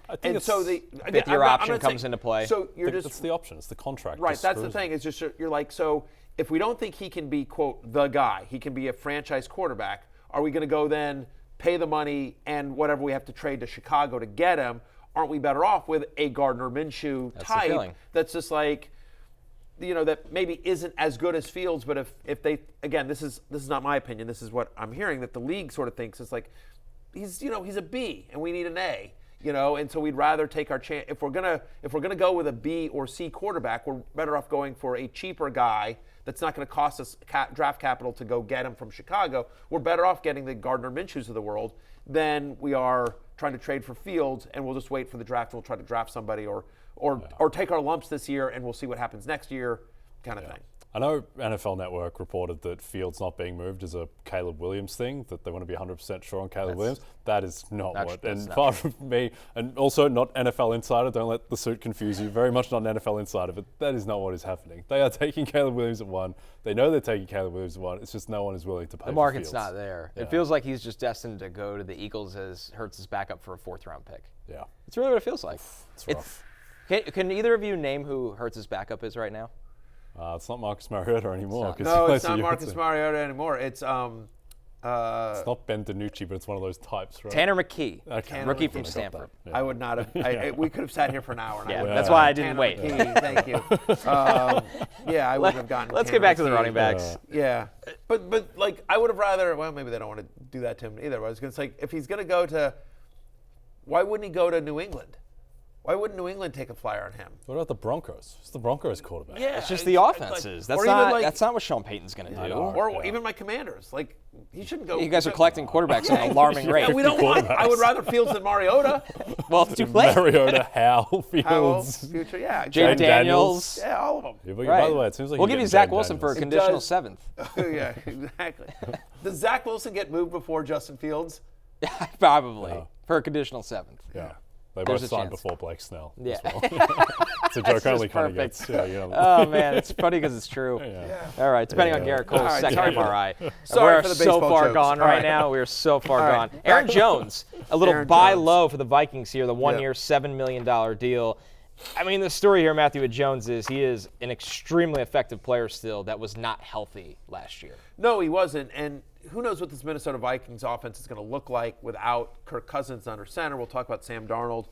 Speaker 2: I think
Speaker 1: and so the
Speaker 3: fifth-year option comes into play.
Speaker 1: So
Speaker 2: that's the option. It's the contract.
Speaker 1: Right. That's the thing. It's just you're like, so if we don't think he can be quote the guy, he can be a franchise quarterback. Are we going to go then pay the money and whatever we have to trade to Chicago to get him? Aren't we better off with a Gardner Minshew type that's just like, that maybe isn't as good as Fields, but if they, again, this is not my opinion. This is what I'm hearing that the league sort of thinks. It's like he's a B and we need an A. And so we'd rather take our chance. If we're gonna go with a B or C quarterback, we're better off going for a cheaper guy that's not going to cost us draft capital to go get him from Chicago. We're better off getting the Gardner Minshews of the world than we are trying to trade for Fields, and we'll just wait for the draft and we'll try to draft somebody or take our lumps this year and we'll see what happens next year, kind of thing.
Speaker 2: I know NFL Network reported that Fields not being moved is a Caleb Williams thing, that they want to be 100% sure on Caleb Williams. That is not what. And far from me, and also not NFL Insider, don't let the suit confuse you, very much not an NFL Insider, but that is not what is happening. They are taking Caleb Williams at 1. They know they're taking Caleb Williams at 1. It's just no one is willing to pay for Fields.
Speaker 3: The market's not there. Yeah. It feels like he's just destined to go to the Eagles as Hurts' backup for a 4th-round pick.
Speaker 2: Yeah.
Speaker 3: It's really what it feels like.
Speaker 2: It's rough.
Speaker 3: Can either of you name who Hurts' backup is right now?
Speaker 2: It's not Marcus Mariota anymore.
Speaker 1: No, it's not Marcus Mariota anymore. It's
Speaker 2: not Ben DiNucci, but it's one of those types, right?
Speaker 3: Tanner McKee, rookie from
Speaker 1: McKee.
Speaker 3: Stanford.
Speaker 1: Yeah. I would not have. We could have sat here for an hour. And
Speaker 3: that's why I didn't wait.
Speaker 1: McKee, thank you. I wouldn't have gotten.
Speaker 3: Let's
Speaker 1: Tanner
Speaker 3: get back to
Speaker 1: McKee.
Speaker 3: the running backs.
Speaker 1: Yeah, but I would have rather. Well, maybe they don't want to do that to him either. But I was going to say, if he's going to go to, why wouldn't he go to New England? Why wouldn't New England take a flyer on him?
Speaker 2: What about the Broncos? It's the Broncos quarterback.
Speaker 3: Yeah, it's just the offenses. That's not what Sean Payton's going to do.
Speaker 1: Or even my Commanders. Like, he shouldn't go.
Speaker 3: You guys are collecting quarterbacks at an alarming rate.
Speaker 1: Yeah, we don't want. I would rather Fields than Mariota.
Speaker 3: Well, it's too late.
Speaker 2: Mariota, Howell, Fields.
Speaker 1: Future, yeah.
Speaker 3: Jaden Daniels.
Speaker 1: Yeah, all of them.
Speaker 2: Yeah, by the way, it seems like
Speaker 3: we'll give you Zach Wilson for a conditional 7th.
Speaker 1: Yeah, exactly. Does Zach Wilson get moved before Justin Fields?
Speaker 3: Probably. For a conditional 7th.
Speaker 2: Yeah. They both signed before Blake Snell.
Speaker 3: Yeah.
Speaker 2: As well. It's a joke only kind of gets.
Speaker 3: Oh, man. It's funny because it's true.
Speaker 1: Yeah.
Speaker 3: All right. Depending on Garrett Cole's second MRI.
Speaker 1: Sorry
Speaker 3: We're
Speaker 1: for the
Speaker 3: so
Speaker 1: baseball
Speaker 3: far
Speaker 1: jokes.
Speaker 3: gone right now. We're so far gone. Aaron Jones, a little buy low for the Vikings here, the 1-year, $7 million deal. I mean, the story here, Matthew, with Jones is he is an extremely effective player still that was not healthy last year.
Speaker 1: No, he wasn't. And who knows what this Minnesota Vikings offense is going to look like without Kirk Cousins under center. We'll talk about Sam Darnold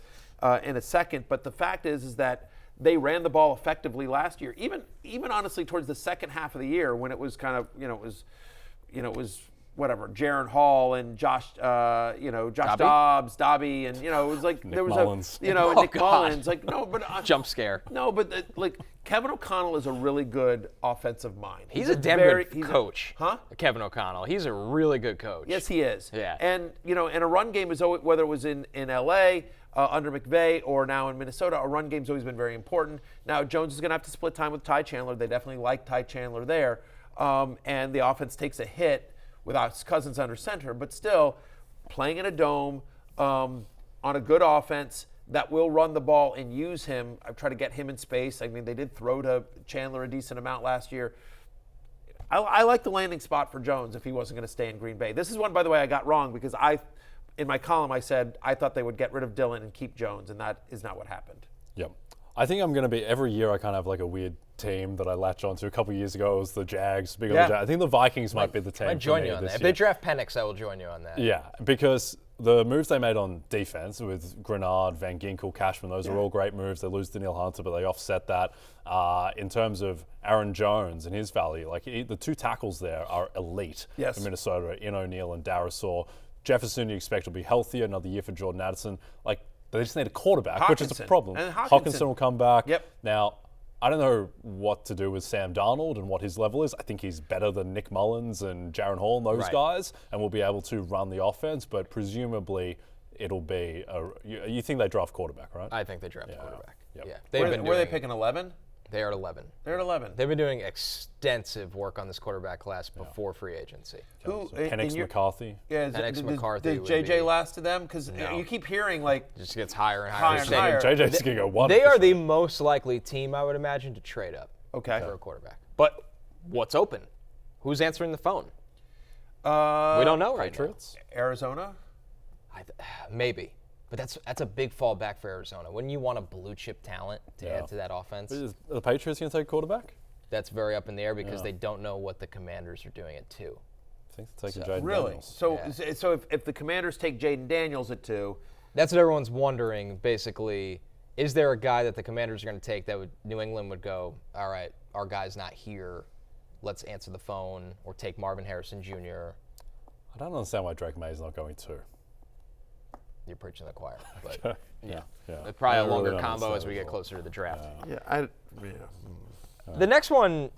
Speaker 1: in a second. But the fact is that they ran the ball effectively last year. Even honestly towards the second half of the year when it was kind of, it was whatever, Jaron Hall and Josh Dobbs, Dobby, and it was like
Speaker 2: Nick
Speaker 1: there was
Speaker 2: Mullins.
Speaker 1: Nick Mullins, like no, but
Speaker 3: jump scare.
Speaker 1: No, but Kevin O'Connell is a really good offensive mind.
Speaker 3: He's a damn good coach. Kevin O'Connell. He's a really good coach.
Speaker 1: Yes, he is.
Speaker 3: Yeah.
Speaker 1: And and a run game is always, whether it was in LA under McVay or now in Minnesota, a run game's always been very important. Now Jones is going to have to split time with Ty Chandler. They definitely like Ty Chandler there, and the offense takes a hit without Cousins under center, but still playing in a dome on a good offense that will run the ball and use him. I've tried to get him in space. I mean, they did throw to Chandler a decent amount last year. I like the landing spot for Jones if he wasn't going to stay in Green Bay. This is one, by the way, I got wrong because in my column I said I thought they would get rid of Dillon and keep Jones, and that is not what happened.
Speaker 2: Yep. I think I'm going to be, every year I kind of have like a weird team that I latch onto. A couple of years ago it was the Jags. On the Jags. I think the Vikings might be the team.
Speaker 3: I'd join you on that. If they draft Penix, I will join you on that.
Speaker 2: Yeah, because the moves they made on defense with Grenard, Van Ginkel, Cashman, those are all great moves. They lose Danielle Hunter, but they offset that. In terms of Aaron Jones and his value, like the two tackles there are elite for Minnesota, in O'Neal and Darisaw. Jefferson you expect will be healthier, another year for Jordan Addison. Like, they just need a quarterback, which is a problem.
Speaker 1: And
Speaker 2: Hockenson will come back.
Speaker 1: Yep.
Speaker 2: Now, I don't know what to do with Sam Darnold and what his level is. I think he's better than Nick Mullins and Jaron Hall and those guys, and will be able to run the offense, but presumably it'll be you think they draft quarterback, right?
Speaker 3: I think they draft quarterback.
Speaker 2: Yep.
Speaker 3: Yeah.
Speaker 1: Were they picking 11?
Speaker 3: They are at 11.
Speaker 1: They're at 11.
Speaker 3: They've been doing extensive work on this quarterback class before free agency.
Speaker 2: Penix McCarthy.
Speaker 1: Yeah,
Speaker 3: Penix McCarthy.
Speaker 1: Did JJ last to them? Because you keep hearing like
Speaker 3: just gets higher and higher.
Speaker 2: JJ's going to go one.
Speaker 3: They are the most likely team, I would imagine, to trade up. For a quarterback. But what's open? Who's answering the phone? We don't know right now.
Speaker 1: Arizona?
Speaker 3: Maybe. But that's a big fallback for Arizona. Wouldn't you want a blue chip talent to add to that offense?
Speaker 2: Are the Patriots going to take quarterback?
Speaker 3: That's very up in the air because they don't know what the Commanders are doing at 2.
Speaker 2: I think they're taking Jaden
Speaker 1: Really?
Speaker 2: Daniels.
Speaker 1: So if the Commanders take Jaden Daniels at 2.
Speaker 3: That's what everyone's wondering, basically. Is there a guy that the Commanders are going to take that New England would go, all right, our guy's not here, let's answer the phone, or take Marvin Harrison Jr.?
Speaker 2: I don't understand why Drake May's not going 2.
Speaker 3: You're preaching to the choir. But It's probably a longer combo as we get closer to the draft. The next one,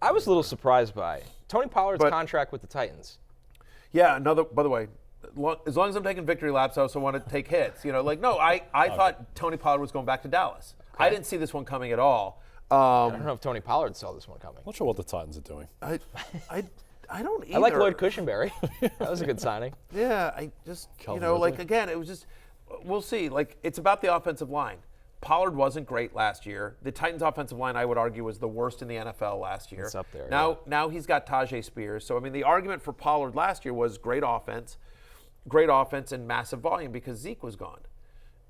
Speaker 3: I was a little surprised by. Tony Pollard's contract with the Titans.
Speaker 1: Yeah, by the way, as long as I'm taking victory laps, I also want to take hits. I thought Tony Pollard was going back to Dallas. Okay. I didn't see this one coming at all.
Speaker 3: I don't know if Tony Pollard saw this one coming.
Speaker 2: Not sure what the Titans are doing.
Speaker 1: I don't either.
Speaker 3: I like Lloyd Cushenberry. That was a good signing.
Speaker 1: Yeah, I just, again, it was just, we'll see. Like, it's about the offensive line. Pollard wasn't great last year. The Titans' offensive line, I would argue, was the worst in the NFL last year.
Speaker 3: It's up there.
Speaker 1: Now he's got Tajay Spears. So, I mean, the argument for Pollard last year was great offense and massive volume because Zeke was gone.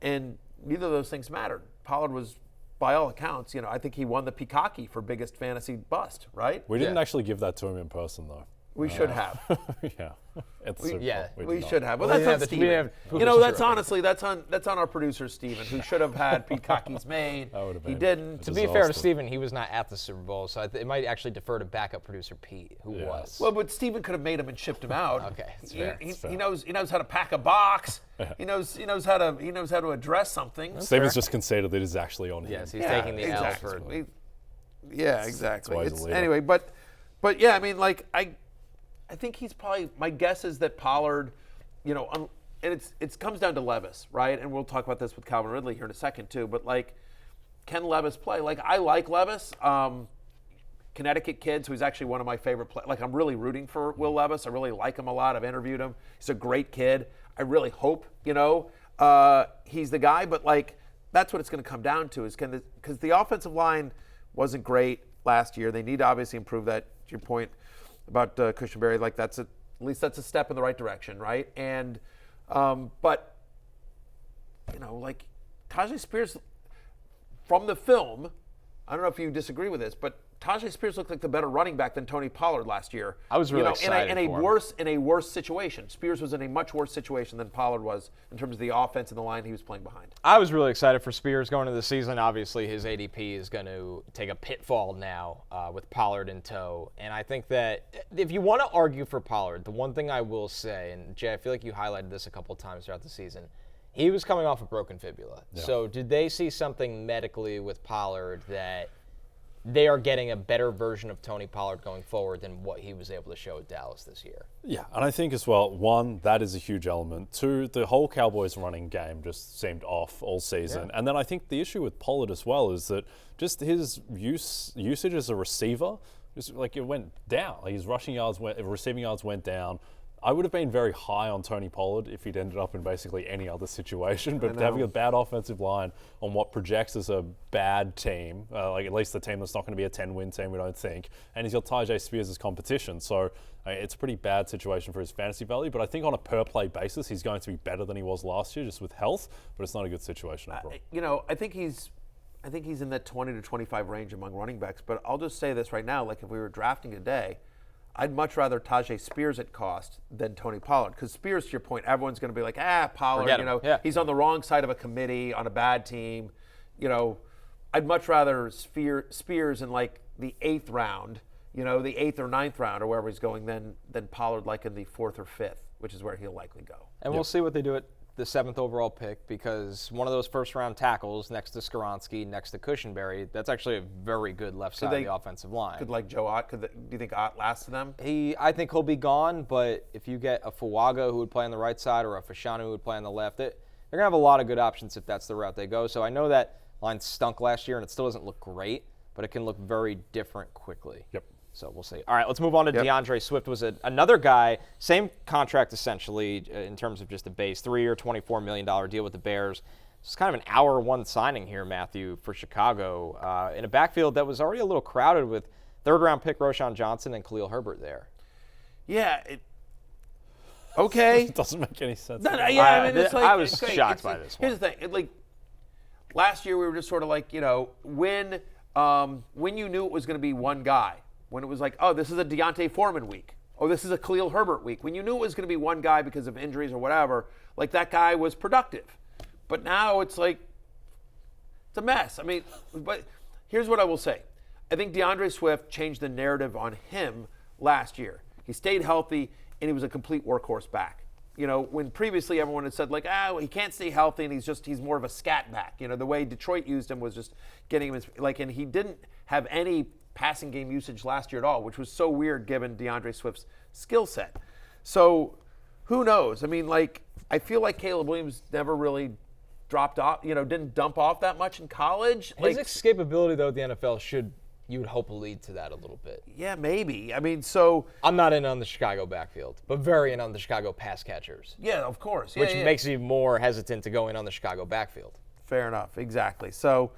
Speaker 1: And neither of those things mattered. Pollard was, by all accounts, I think he won the Peacocky for biggest fantasy bust, right?
Speaker 2: We didn't actually give that to him in person, though.
Speaker 1: We should have. We should have. Well, that's on Steven. That's honestly that's on our producer Steven, who should have had Pete Cocky's made. He didn't.
Speaker 3: To be fair to Steven, he was not at the Super Bowl, so it might actually defer to backup producer Pete, who was.
Speaker 1: Well, but Steven could have made him and shipped him out.
Speaker 3: Okay, that's fair.
Speaker 1: He knows how to pack a box. He knows how to address something.
Speaker 2: Steven's just conceded that it's actually on him.
Speaker 3: Yes, he's taking the L for.
Speaker 1: Yeah, exactly.
Speaker 3: Anyway,
Speaker 1: but yeah, I mean, like I think he's probably. My guess is that Pollard, and it comes down to Levis, right? And we'll talk about this with Calvin Ridley here in a second too. But like, can Levis play? Like, I like Levis, Connecticut kid, so he's actually one of my favorite players. Like, I'm really rooting for Will Levis. I really like him a lot. I've interviewed him. He's a great kid. I really hope he's the guy. But like, that's what it's going to come down to is because the offensive line wasn't great last year. They need to obviously improve that. To your point about Cushionberry, like at least that's a step in the right direction, right? And but like Tajay Spears from the film, I don't know if you disagree with this, but Tajay Spears looked like the better running back than Tony Pollard last year.
Speaker 3: I was really excited
Speaker 1: in a worse situation. Spears was in a much worse situation than Pollard was in terms of the offense and the line he was playing behind.
Speaker 3: I was really excited for Spears going into the season. Obviously, his ADP is going to take a pitfall now with Pollard in tow. And I think that if you want to argue for Pollard, the one thing I will say, and Jay, I feel like you highlighted this a couple of times throughout the season, he was coming off a broken fibula. Yeah. So did they see something medically with Pollard that they are getting a better version of Tony Pollard going forward than what he was able to show at Dallas this year?
Speaker 2: Yeah, and I think as well, one, that is a huge element. Two, the whole Cowboys running game just seemed off all season. Yeah. And then I think the issue with Pollard as well is that just his usage as a receiver, just like it went down. Like his receiving yards went down. I would have been very high on Tony Pollard if he'd ended up in basically any other situation, but having a bad offensive line on what projects as a bad team, like at least the team that's not going to be a 10-win team, we don't think, and he's got Tajay Spears as competition, so it's a pretty bad situation for his fantasy value, but I think on a per-play basis, he's going to be better than he was last year, just with health, but it's not a good situation overall.
Speaker 1: I think he's in that 20 to 25 range among running backs, but I'll just say this right now, like if we were drafting today, I'd much rather Tajay Spears at cost than Tony Pollard. Because Spears, to your point, everyone's going to be like, Pollard, he's on the wrong side of a committee on a bad team. I'd much rather Spears in like the 8th round, the 8th or 9th round or wherever he's going than Pollard like in the 4th or 5th, which is where he'll likely go.
Speaker 3: And we'll see what they do at the 7th overall pick, because one of those first-round tackles next to Skoronski, next to Cushionberry, that's actually a very good left side of the offensive line.
Speaker 1: Could like Joe Ott, do you think Ott lasts to them?
Speaker 3: I think he'll be gone, but if you get a Fuaga who would play on the right side or a Fashanu who would play on the left, they're going to have a lot of good options if that's the route they go. So I know that line stunk last year and it still doesn't look great, but it can look very different quickly.
Speaker 2: Yep.
Speaker 3: So we'll see. All right, let's move on to DeAndre Swift. Was another guy, same contract essentially in terms of just a base, 3-year, $24 million deal with the Bears. It's kind of an hour one signing here, Matthew, for Chicago, in a backfield that was already a little crowded with third-round pick Roschon Johnson and Khalil Herbert there.
Speaker 1: Yeah. Okay.
Speaker 2: It doesn't make any sense.
Speaker 3: I was shocked by this one.
Speaker 1: Here's the thing. Last year we were just sort of like, when you knew it was going to be one guy, when it was like, oh, this is a Deontay Foreman week. Oh, this is a Khalil Herbert week. When you knew it was going to be one guy because of injuries or whatever, like that guy was productive. But now it's like, it's a mess. I mean, but here's what I will say. I think DeAndre Swift changed the narrative on him last year. He stayed healthy, and he was a complete workhorse back. When previously everyone had said, like, he can't stay healthy, and he's more of a scat back. The way Detroit used him was just getting him, and he didn't have any passing game usage last year at all, which was so weird given DeAndre Swift's skill set. So who knows? I mean, I feel like Caleb Williams never really dropped off, didn't dump off that much in college.
Speaker 3: His escapability, though, at the NFL you would hope lead to that a little bit.
Speaker 1: Yeah, maybe. I mean, so
Speaker 3: I'm not in on the Chicago backfield, but very in on the Chicago pass catchers.
Speaker 1: Yeah, of course.
Speaker 3: Which makes me more hesitant to go in on the Chicago backfield.
Speaker 1: Fair enough. Exactly. So,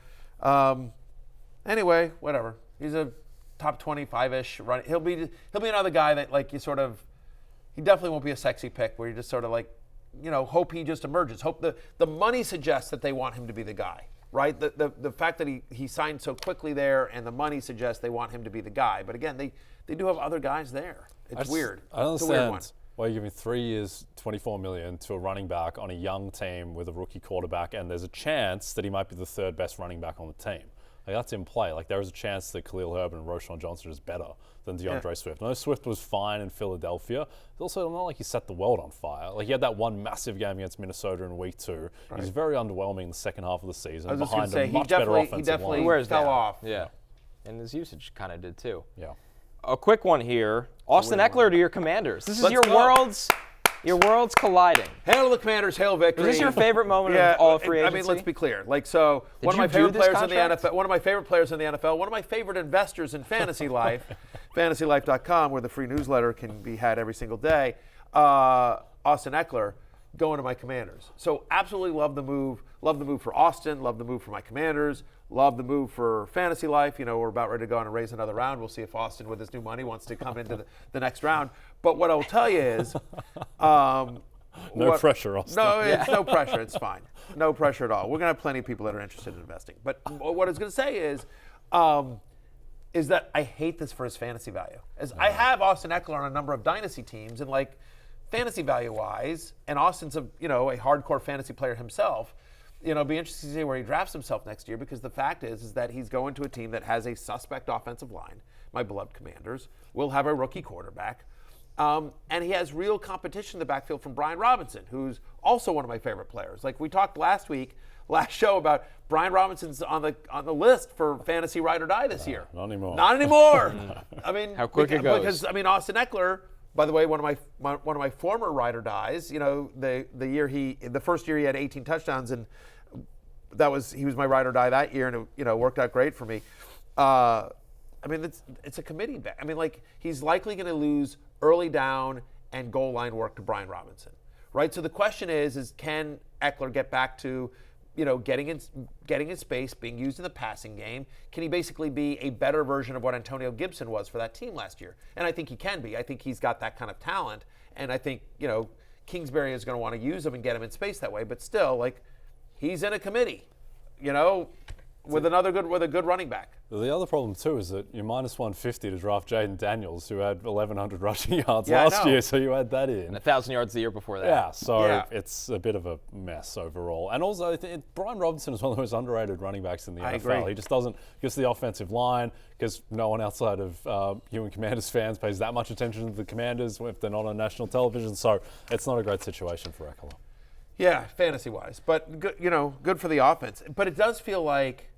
Speaker 1: anyway, whatever. He's a top 25-ish run. He'll be another guy that he definitely won't be a sexy pick where you just sort of hope he just emerges. Hope the money suggests that they want him to be the guy, right? The fact that he signed so quickly there and the money suggests they want him to be the guy. But again, they do have other guys there. It's weird.
Speaker 2: I don't
Speaker 1: understand.
Speaker 2: Well, you're giving 3 years, $24 million to a running back on a young team with a rookie quarterback, and there's a chance that he might be the third best running back on the team. Like, that's in play. Like, there is a chance that Khalil Herbert and Roschon Johnson is better than DeAndre Swift. I know Swift was fine in Philadelphia. It's also not like he set the world on fire. Like, he had that one massive game against Minnesota in week 2. Right. He's very underwhelming in the second half of the season.
Speaker 1: I was
Speaker 2: behind
Speaker 1: just going to say,
Speaker 2: much better offensive
Speaker 1: he definitely
Speaker 2: line.
Speaker 1: fell off.
Speaker 3: Yeah. And his usage kind of did too.
Speaker 2: Yeah.
Speaker 3: A quick one here. Austin Ekeler to your Commanders. This is
Speaker 1: Let's
Speaker 3: your
Speaker 1: go.
Speaker 3: worlds colliding.
Speaker 1: Hail the Commanders, hail victory.
Speaker 3: Is this your favorite moment of all free agency?
Speaker 1: I mean, let's be clear. Like, so one of my favorite players in the NFL, one of my favorite players in the NFL, one of my favorite investors in fantasy life, fantasylife.com, where the free newsletter can be had every single day, Austin Ekeler, going to my Commanders. So absolutely love the move. Love the move for Austin. Love the move for my Commanders. Love the move for Fantasy Life. You know, we're about ready to go on and raise another round. We'll see if Austin, with his new money, wants to come into the next round. But what I will tell you is,
Speaker 2: no pressure, Austin.
Speaker 1: No, it's no pressure. It's fine. No pressure at all. We're gonna have plenty of people that are interested in investing. But what I was gonna say is that I hate this for his fantasy value. As I have Austin Ekeler on a number of dynasty teams, and like fantasy value wise, and Austin's a hardcore fantasy player himself. You know, it'll be interesting to see where he drafts himself next year, because the fact is that he's going to a team that has a suspect offensive line. My beloved Commanders will have a rookie quarterback. And he has real competition in the backfield from Brian Robinson, who's also one of my favorite players. Like we talked last show about Brian Robinson's on the list for fantasy ride or die this year.
Speaker 2: Not anymore.
Speaker 1: Not anymore. I mean,
Speaker 3: how quick it goes.
Speaker 1: Because Austin Ekeler, by the way, one of my former ride or dies. You know, the first year he had 18 touchdowns, and he was my ride or die that year, and it worked out great for me. I mean, it's a committee bet. I mean, like, he's likely going to lose early down and goal line work to Brian Robinson, right? So the question is can Ekeler get back to, getting in space, being used in the passing game? Can he basically be a better version of what Antonio Gibson was for that team last year? And I think he can be. I think he's got that kind of talent, and I think Kingsbury is going to want to use him and get him in space that way. But still, like, he's in a committee, with a good running back.
Speaker 2: The other problem too is that you're minus 150 to draft Jaden Daniels, who had 1,100 rushing yards last year, so you add that in.
Speaker 3: And 1,000 yards the year before that.
Speaker 2: Yeah, so it's a bit of a mess overall. And also, Brian Robinson is one of the most underrated running backs in the NFL.
Speaker 1: Agree.
Speaker 2: He just doesn't, because the offensive line, because no one outside of you and Commanders fans pays that much attention to the Commanders if they're not on national television. So it's not a great situation for Ekeler.
Speaker 1: Yeah, fantasy-wise, but good for the offense. But it does feel like.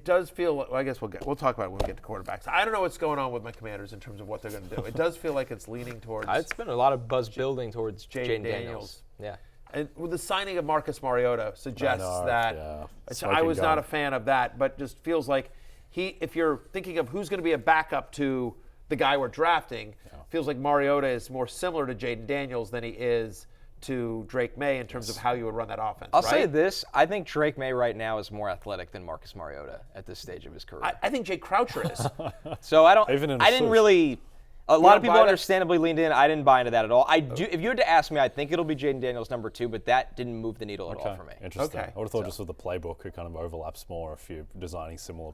Speaker 1: Well, I guess we'll talk about it when we get to quarterbacks. I don't know what's going on with my Commanders in terms of what they're going to do. It does feel like it's leaning towards.
Speaker 3: It's been a lot of buzz building towards Jaden Daniels. Yeah.
Speaker 1: And with the signing of Marcus Mariota suggests that.
Speaker 2: Yeah.
Speaker 1: I was not a fan of that, but just feels like if you're thinking of who's going to be a backup to the guy we're drafting, feels like Mariota is more similar to Jaden Daniels than he is to Drake May in terms of how you would run that offense.
Speaker 3: I'll say this. I think Drake May right now is more athletic than Marcus Mariota at this stage of his career.
Speaker 1: I think Jay Croucher is.
Speaker 3: So I didn't really. A lot of people understandably leaned in. I didn't buy into that at all. If you had to ask me, I think it'll be Jaden Daniels number 2, but that didn't move the needle at all for me.
Speaker 2: Interesting. Okay. I would have thought just with the playbook, it kind of overlaps more if you're designing similar.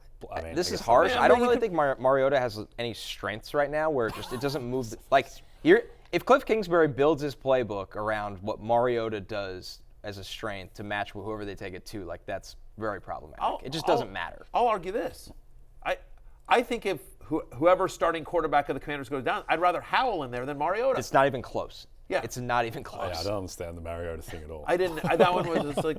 Speaker 3: This is harsh. I don't really think Mariota has any strengths right now where it doesn't move. If Cliff Kingsbury builds his playbook around what Mariota does as a strength to match whoever they take it to, that's very problematic. It just doesn't matter.
Speaker 1: I'll argue this. I think if whoever's starting quarterback of the Commanders goes down, I'd rather Howell in there than Mariota.
Speaker 3: It's not even close.
Speaker 1: Yeah.
Speaker 3: It's not even close.
Speaker 2: Yeah, I don't understand the Mariota thing at all.
Speaker 1: I didn't. That one was just like.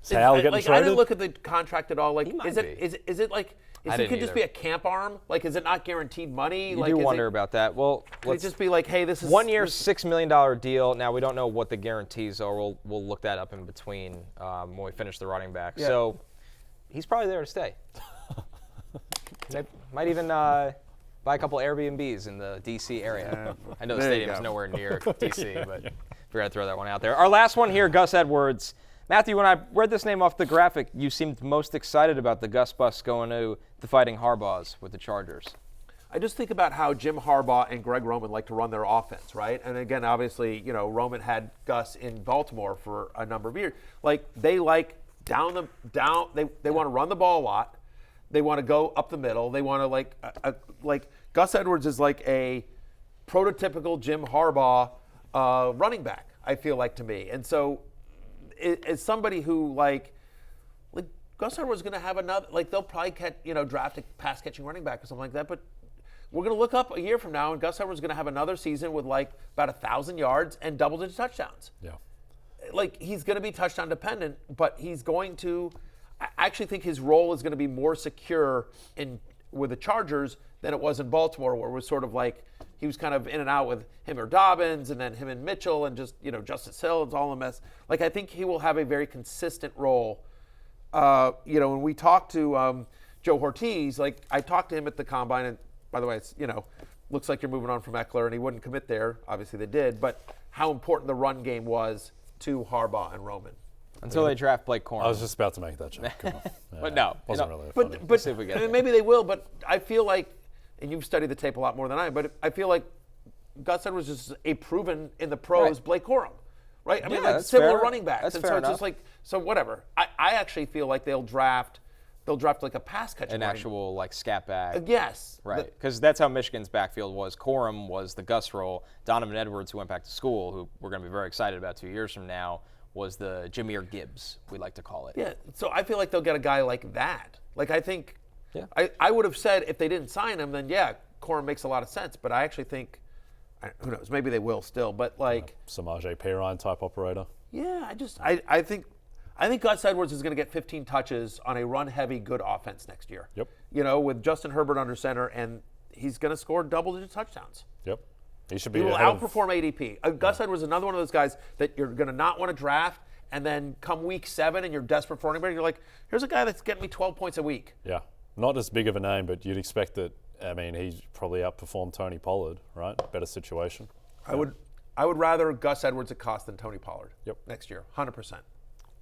Speaker 2: Howell getting traded?
Speaker 1: I didn't look at the contract at all. Like,
Speaker 3: is
Speaker 1: it like? Could just be a camp arm? Like, is it not guaranteed money?
Speaker 3: You do wonder about that. Well,
Speaker 1: could it just be like, hey, this is
Speaker 3: 1 year, $6 million deal. Now we don't know what the guarantees are. We'll look that up in between when we finish the running back. Yeah. So he's probably there to stay. Might even buy a couple Airbnbs in the D.C. area. I know the stadium's nowhere near D.C., but figured I'd throw that one out there. Our last one here, Gus Edwards. Matthew, when I read this name off the graphic, you seemed most excited about the Gus bus going to the Fighting Harbaughs with the Chargers.
Speaker 1: I just think about how Jim Harbaugh and Greg Roman like to run their offense, right? And again, obviously, Roman had Gus in Baltimore for a number of years. Like, they like they want to run the ball a lot. They want to go up the middle. They want to like Gus Edwards is like a prototypical Jim Harbaugh running back, I feel like, to me. And so it's somebody who, like Gus Edwards is going to have another, like, they'll probably draft a pass-catching running back or something like that, but we're going to look up a year from now, and Gus Edwards is going to have another season with, like, about 1,000 yards and double-digit touchdowns.
Speaker 2: Yeah.
Speaker 1: Like, he's going to be touchdown dependent, but he's going to – I actually think his role is going to be more secure with the Chargers than it was in Baltimore, where it was sort of like he was kind of in and out with him or Dobbins and then him and Mitchell and just, Justice Hill. It's all a mess. Like, I think he will have a very consistent role. When we talked to Joe Ortiz, like, I talked to him at the Combine, and by the way, it's, looks like you're moving on from Ekeler, and he wouldn't commit there. Obviously they did, but how important the run game was to Harbaugh and Roman.
Speaker 3: Until they draft Blake Corum.
Speaker 2: I was just about to make that joke.
Speaker 3: But no.
Speaker 2: Wasn't really funny.
Speaker 1: But
Speaker 3: see if we get there.
Speaker 1: maybe they will, but I feel like, and you've studied the tape a lot more than I, but I feel like Gus Edwards is a proven in the pros Blake Corum, right? I mean, like similar
Speaker 3: fair.
Speaker 1: running backs.
Speaker 3: That's
Speaker 1: and
Speaker 3: fair
Speaker 1: so
Speaker 3: enough.
Speaker 1: it's just like, so whatever. I actually feel like they'll draft like a pass catcher.
Speaker 3: An actual, like, scat back.
Speaker 1: Yes.
Speaker 3: Right, because that's how Michigan's backfield was. Corum was the Gus role. Donovan Edwards, who went back to school, who we're going to be very excited about 2 years from now, was the Jahmyr Gibbs, we like to call it.
Speaker 1: Yeah, so I feel like they'll get a guy like that. Like, I think, I would have said if they didn't sign him, then Corum makes a lot of sense. But I actually think, who knows, maybe they will still. But like,
Speaker 2: Samaje Perine type operator.
Speaker 1: Yeah, I think Gus Edwards is going to get 15 touches on a run-heavy, good offense next year.
Speaker 2: Yep.
Speaker 1: With Justin Herbert under center, and he's going to score double-digit touchdowns.
Speaker 2: Yep. He
Speaker 1: will outperform ADP. Gus Edwards is another one of those guys that you're going to not want to draft, and then come week 7 and you're desperate for anybody, you're like, here's a guy that's getting me 12 points a week.
Speaker 2: Yeah. Not as big of a name, but you'd expect that. I mean, he's probably outperformed Tony Pollard, right? Better situation.
Speaker 1: I would rather Gus Edwards at cost than Tony Pollard.
Speaker 2: Yep.
Speaker 1: Next year, 100%.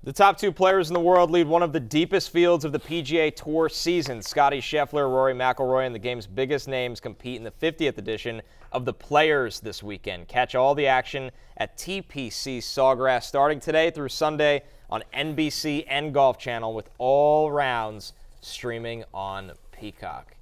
Speaker 3: The top 2 players in the world lead one of the deepest fields of the PGA Tour season. Scotty Scheffler, Rory McIlroy, and the game's biggest names compete in the 50th edition of the Players this weekend. Catch all the action at TPC Sawgrass starting today through Sunday on NBC and Golf Channel, with all rounds streaming on Peacock.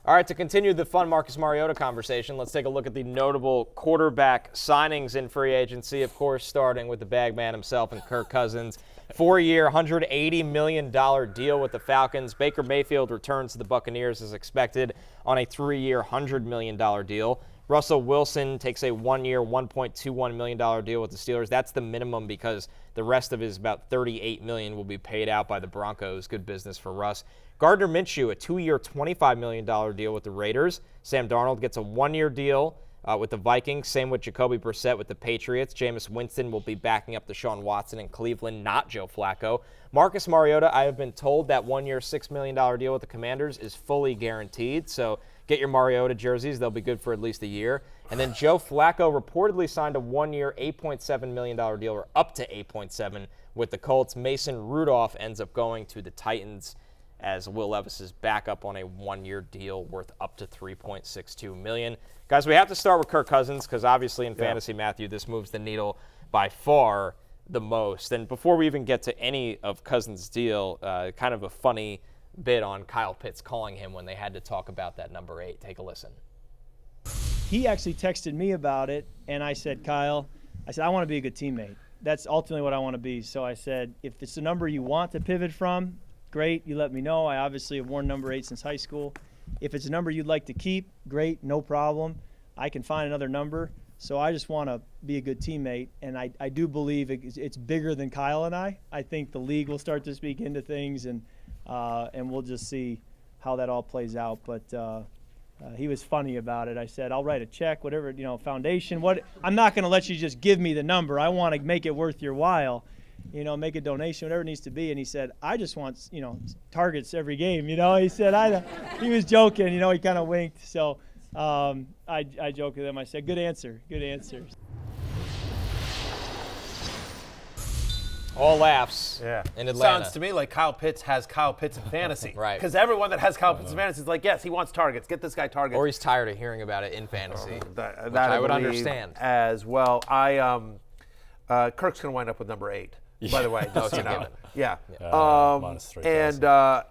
Speaker 3: All right, to continue the fun Marcus Mariota conversation, let's take a look at the notable quarterback signings in free agency, of course, starting with the bag man himself and Kirk Cousins. 4-year, $180 million deal with the Falcons. Baker Mayfield returns to the Buccaneers as expected on a 3-year, $100 million deal. Russell Wilson takes a 1-year, $1.21 million deal with the Steelers. That's the minimum because the rest of his about $38 million will be paid out by the Broncos. Good business for Russ. Gardner Minshew, a 2-year, $25 million deal with the Raiders. Sam Darnold gets a 1-year deal with the Vikings. Same with Jacoby Brissett with the Patriots. Jameis Winston will be backing up Deshaun Watson in Cleveland, not Joe Flacco. Marcus Mariota, I have been told that 1-year, $6 million deal with the Commanders is fully guaranteed. So get your Mariota jerseys. They'll be good for at least a year. And then Joe Flacco reportedly signed a 1-year, $8.7 million deal, or up to $8.7 with the Colts. Mason Rudolph ends up going to the Titans as Will Levis is back up on a 1-year deal worth up to $3.62 million. Guys, we have to start with Kirk Cousins because obviously in fantasy, Matthew, this moves the needle by far the most. And before we even get to any of Cousins' deal, kind of a funny bit on Kyle Pitts calling him when they had to talk about that number 8. Take a listen.
Speaker 5: He actually texted me about it, and I said, Kyle, I want to be a good teammate. That's ultimately what I want to be. So I said, if it's a number you want to pivot from, great, you let me know. I obviously have worn number 8 since high school. If it's a number you'd like to keep, great, no problem. I can find another number. So I just want to be a good teammate, and I do believe it's bigger than Kyle and I. I think the league will start to speak into things, and we'll just see how that all plays out. But he was funny about it. I said, I'll write a check, whatever, foundation. I'm not going to let you just give me the number. I want to make it worth your while. Make a donation, whatever it needs to be. And he said, I just want, targets every game. He said, he was joking, he kind of winked. So I joked with him. I said, good answer.
Speaker 3: All laughs in Atlanta.
Speaker 1: Sounds to me like Kyle Pitts has Kyle Pitts in fantasy.
Speaker 3: Right.
Speaker 1: Because everyone that has Kyle Pitts in fantasy is like, yes, he wants targets. Get this guy targets.
Speaker 3: Or he's tired of hearing about it in fantasy,
Speaker 1: that
Speaker 3: which I would
Speaker 1: believe
Speaker 3: understand.
Speaker 1: As well. Kirk's going to wind up with number 8. By the way, just so you know. Yeah.
Speaker 2: -3,000.
Speaker 1: And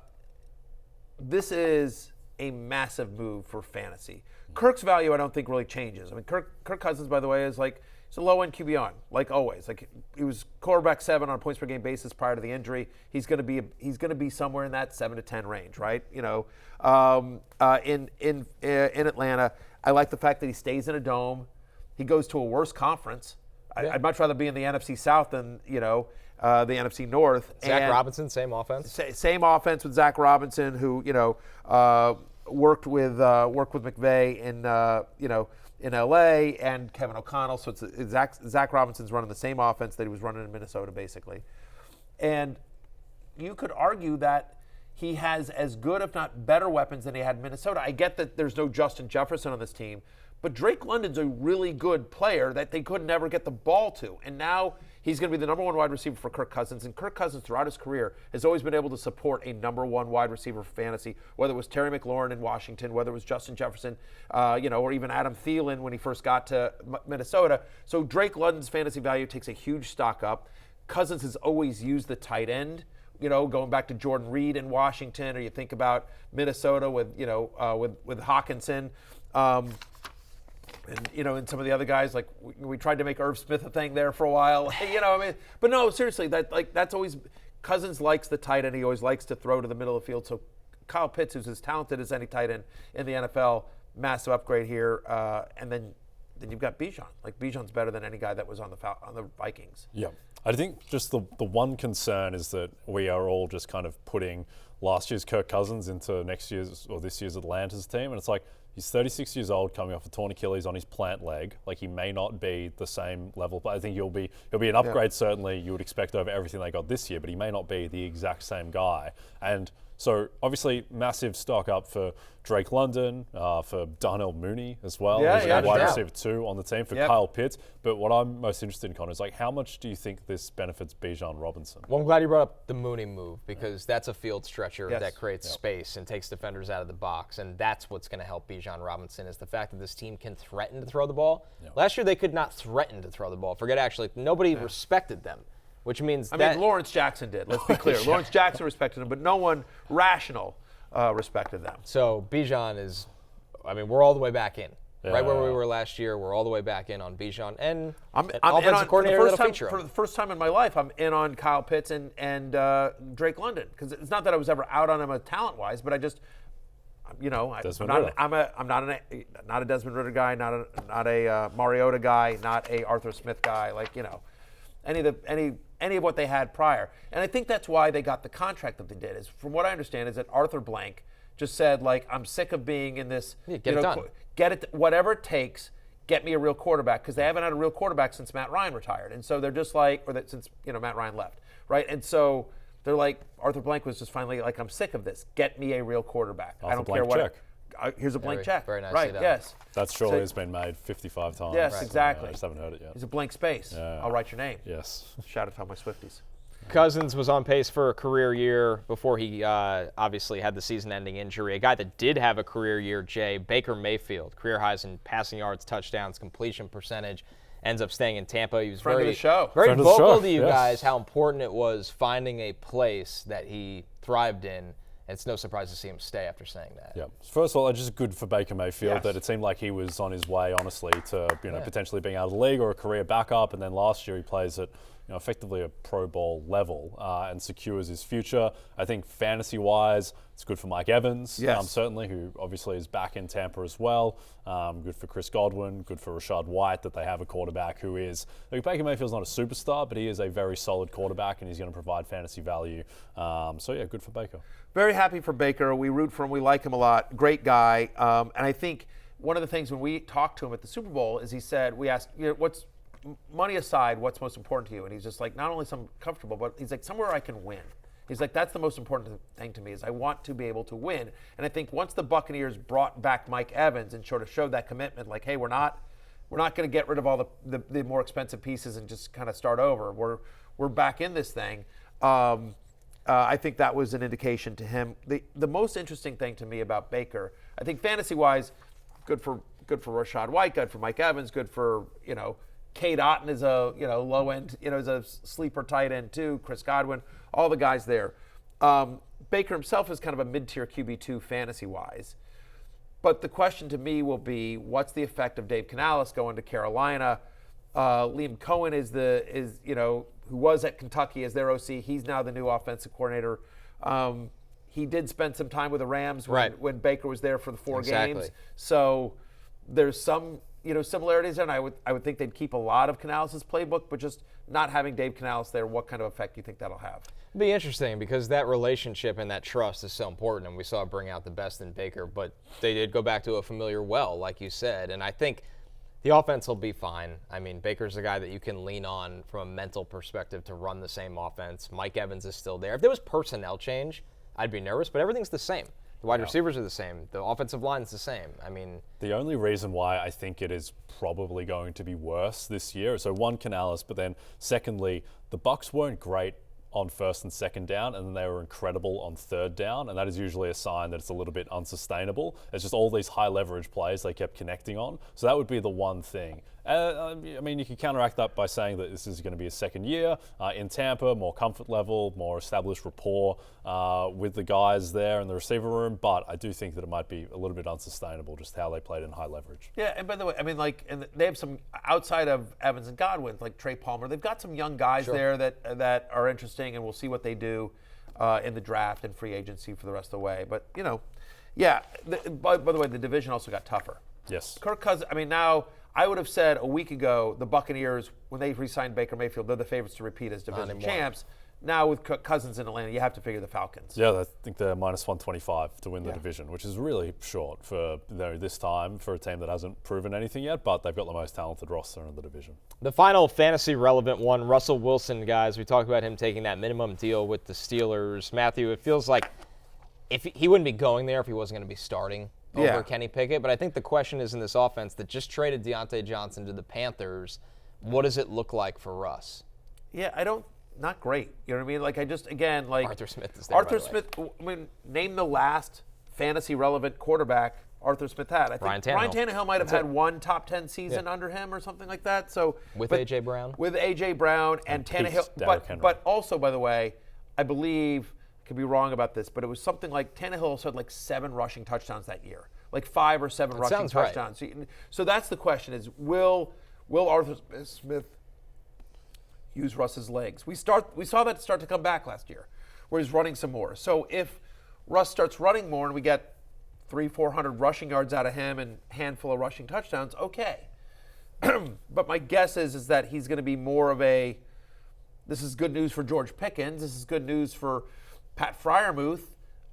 Speaker 1: this is a massive move for fantasy Kirk's value, I don't think really changes. I mean, Kirk Cousins, by the way, is like he's a low-end QB like always. Like he was quarterback 7 on a points per game basis prior to the injury. He's going to be somewhere in that 7 to 10 range, right? You know, in Atlanta, I like the fact that he stays in a dome. He goes to a worse conference. I'd much rather be in the NFC South than the NFC North.
Speaker 3: Zack Robinson, same offense.
Speaker 1: Same offense with Zack Robinson, who worked with McVay in L.A. and Kevin O'Connell. So it's Zack Robinson's running the same offense that he was running in Minnesota, basically. And you could argue that he has as good, if not better, weapons than he had in Minnesota. I get that there's no Justin Jefferson on this team, but Drake London's a really good player that they could never get the ball to. And now he's going to be the number 1 wide receiver for Kirk Cousins. And Kirk Cousins, throughout his career, has always been able to support a number 1 wide receiver for fantasy, whether it was Terry McLaurin in Washington, whether it was Justin Jefferson, or even Adam Thielen when he first got to Minnesota. So Drake London's fantasy value takes a huge stock up. Cousins has always used the tight end. Going back to Jordan Reed in Washington, or you think about Minnesota with Hawkinson. And some of the other guys, like we tried to make Irv Smith a thing there for a while, But no, seriously, that's always Cousins likes the tight end. He always likes to throw to the middle of the field. So Kyle Pitts, who's as talented as any tight end in the NFL, massive upgrade here. And then you've got Bijan. Like Bijan's better than any guy that was on the Vikings.
Speaker 2: Yeah, I think just the one concern is that we are all just kind of putting last year's Kirk Cousins into next year's or this year's Atlanta's team, and it's like, he's 36 years old, coming off a torn Achilles on his plant leg. Like, he may not be the same level, but I think he'll be an upgrade. Certainly, you would expect over everything they got this year, but he may not be the exact same guy. And so, obviously, massive stock up for Drake London, for Darnell Mooney as well, who's a wide receiver 2 on the team, for Kyle Pitts. But what I'm most interested in, Connor, is like, how much do you think this benefits Bijan Robinson?
Speaker 3: Well, I'm glad you brought up the Mooney move, because that's a field stretcher that creates space and takes defenders out of the box, and that's what's going to help Bijan Robinson, is the fact that this team can threaten to throw the ball. Last year, they could not threaten to throw the ball. Nobody respected them. Which means
Speaker 1: Lawrence Jackson did. Let's be clear. Lawrence Jackson respected him, but no one rational respected them.
Speaker 3: So Bijan is, we're all the way back in. Right where we were last year, we're all the way back in on Bijan. And
Speaker 1: I'm offensive coordinator that'll feature him. For the first time in my life, I'm in on Kyle Pitts and Drake London. Because it's not that I was ever out on him talent-wise, but I just, I'm not a Desmond Ridder guy, not a Mariota guy, not a Arthur Smith guy. Any of what they had prior. And I think that's why they got the contract that they did. Is from what I understand is that Arthur Blank just said, like, I'm sick of being in this.
Speaker 3: Get it done.
Speaker 1: Get it, whatever it takes, get me a real quarterback, because they haven't had a real quarterback since Matt Ryan retired. And so they're just like, since Matt Ryan left, right? And so they're like, Arthur Blank was just finally like, I'm sick of this. Get me a real quarterback. I don't care what.
Speaker 2: Check.
Speaker 1: Here's a blank check.
Speaker 3: Very nicely
Speaker 1: right,
Speaker 3: done.
Speaker 1: Yes.
Speaker 2: That surely has been made 55 times.
Speaker 1: Yes, exactly.
Speaker 2: I just haven't heard it yet.
Speaker 1: It's a blank space. I'll write your name.
Speaker 2: Yes.
Speaker 1: Shout out to all my Swifties.
Speaker 3: Cousins was on pace for a career year before he obviously had the season-ending injury. A guy that did have a career year, Jay, Baker Mayfield, career highs in passing yards, touchdowns, completion percentage, ends up staying in Tampa. He was
Speaker 1: Friend of the show.
Speaker 3: Very vocal to you guys how important it was finding a place that he thrived in. It's no surprise to see him stay after saying that.
Speaker 2: Yeah. First of all, it's just good for Baker Mayfield that it seemed like he was on his way, honestly, to potentially being out of the league or a career backup. And then last year he plays at effectively a Pro Bowl level and secures his future. I think fantasy-wise, it's good for Mike Evans, certainly, who obviously is back in Tampa as well. Good for Chris Godwin, good for Rashad White that they have a quarterback who is, Baker Mayfield's not a superstar, but he is a very solid quarterback and he's going to provide fantasy value. Good for Baker.
Speaker 1: Very happy for Baker. We root for him. We like him a lot. Great guy. And I think one of the things when we talked to him at the Super Bowl is he said, we asked, what's money aside, what's most important to you? And he's just like, not only some comfortable, but he's like, somewhere I can win. He's like, that's the most important thing to me is I want to be able to win. And I think once the Buccaneers brought back Mike Evans and sort of showed that commitment, like, hey, we're not going to get rid of all the more expensive pieces and just kind of start over. We're back in this thing. I think that was an indication to him. The most interesting thing to me about Baker, I think fantasy-wise, good for Rashad White, good for Mike Evans, good for Cade Otton is a low end, is a sleeper tight end too. Chris Godwin, all the guys there. Baker himself is kind of a mid-tier QB2 fantasy-wise. But the question to me will be, what's the effect of Dave Canales going to Carolina? Liam Cohen is who was at Kentucky as their OC. He's now the new offensive coordinator. He did spend some time with the Rams when Baker was there for the 4 games. So there's some similarities there, and I would think they'd keep a lot of Canales' playbook, but just not having Dave Canales there, what kind of effect do you think that'll have?
Speaker 3: It'll be interesting because that relationship and that trust is so important, and we saw it bring out the best in Baker, but they did go back to a familiar well, like you said, and I think the offense will be fine. I mean, Baker's the guy that you can lean on from a mental perspective to run the same offense. Mike Evans is still there. If there was personnel change, I'd be nervous, but everything's the same. The wide receivers are the same. The offensive line is the same. I mean,
Speaker 2: the only reason why I think it is probably going to be worse this year, so one, Canales, but then secondly, the Bucs weren't great on first and second down, and then they were incredible on third down, and that is usually a sign that it's a little bit unsustainable. It's just all these high leverage plays they kept connecting on. So that would be the one thing. I mean, you can counteract that by saying that this is going to be a second year in Tampa, more comfort level, more established rapport with the guys there in the receiver room. But I do think that it might be a little bit unsustainable just how they played in high leverage.
Speaker 1: Yeah, and by the way, I mean, and they have some outside of Evans and Godwin, like Trey Palmer. They've got some young guys there that are interesting, and we'll see what they do in the draft and free agency for the rest of the way. But by the way, the division also got tougher.
Speaker 2: Yes.
Speaker 1: Kirk Cousins. I mean, now. I would have said a week ago, the Buccaneers, when they re-signed Baker Mayfield, they're the favorites to repeat as division champs. Now with Cousins in Atlanta, you have to figure the Falcons.
Speaker 2: Yeah, I think they're minus 125 to win the division, which is really short for this time for a team that hasn't proven anything yet, but they've got the most talented roster in the division.
Speaker 3: The final fantasy relevant one, Russell Wilson, guys. We talked about him taking that minimum deal with the Steelers. Matthew, it feels like if he wouldn't be going there if he wasn't going to be starting over Kenny Pickett. But I think the question is in this offense that just traded Diontae Johnson to the Panthers, what does it look like for Russ?
Speaker 1: Yeah, not great. You know what I mean? Like,
Speaker 3: Arthur Smith is there,
Speaker 1: Arthur Smith, I mean, name the last fantasy-relevant quarterback Arthur Smith had. I think Ryan Tannehill might have had one top 10 season under him or something like that. So
Speaker 3: With A.J. Brown?
Speaker 1: With A.J. Brown and Tannehill. But also, by the way, I believe, I could be wrong about this, but it was something like Tannehill also had like 7 rushing touchdowns that year. Like 5 or 7 rushing touchdowns. Right. So that's the question is, will Arthur Smith use Russ's legs? We saw that start to come back last year, where he's running some more. So if Russ starts running more and we get 300-400 rushing yards out of him and a handful of rushing touchdowns, okay. But my guess is that he's going to be more of a, this is good news for George Pickens, this is good news for Pat Freiermuth,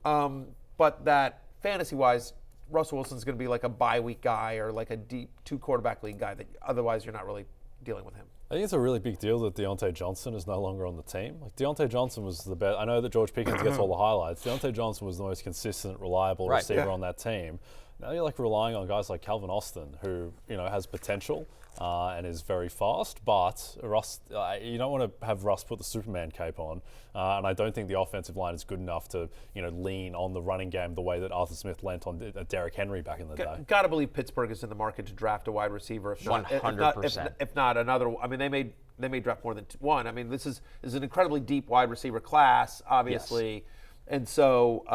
Speaker 1: but that fantasy-wise, Russell Wilson's going to be like a bye-week guy or like a deep 2-quarterback league guy that otherwise you're not really dealing with him.
Speaker 2: I think it's a really big deal that Diontae Johnson is no longer on the team. Like, Diontae Johnson was the best. I know that George Pickens gets all the highlights. Diontae Johnson was the most consistent, reliable receiver on that team. Now you're like relying on guys like Calvin Austin, who has potential and is very fast, but Russ, you don't want to have Russ put the Superman cape on, and I don't think the offensive line is good enough to lean on the running game the way that Arthur Smith lent on Derrick Henry back in the day.
Speaker 1: Got to believe Pittsburgh is in the market to draft a wide receiver. If not,
Speaker 3: 100%.
Speaker 1: If not another. I mean, they may draft more than one. I mean, this is an incredibly deep wide receiver class, obviously, and so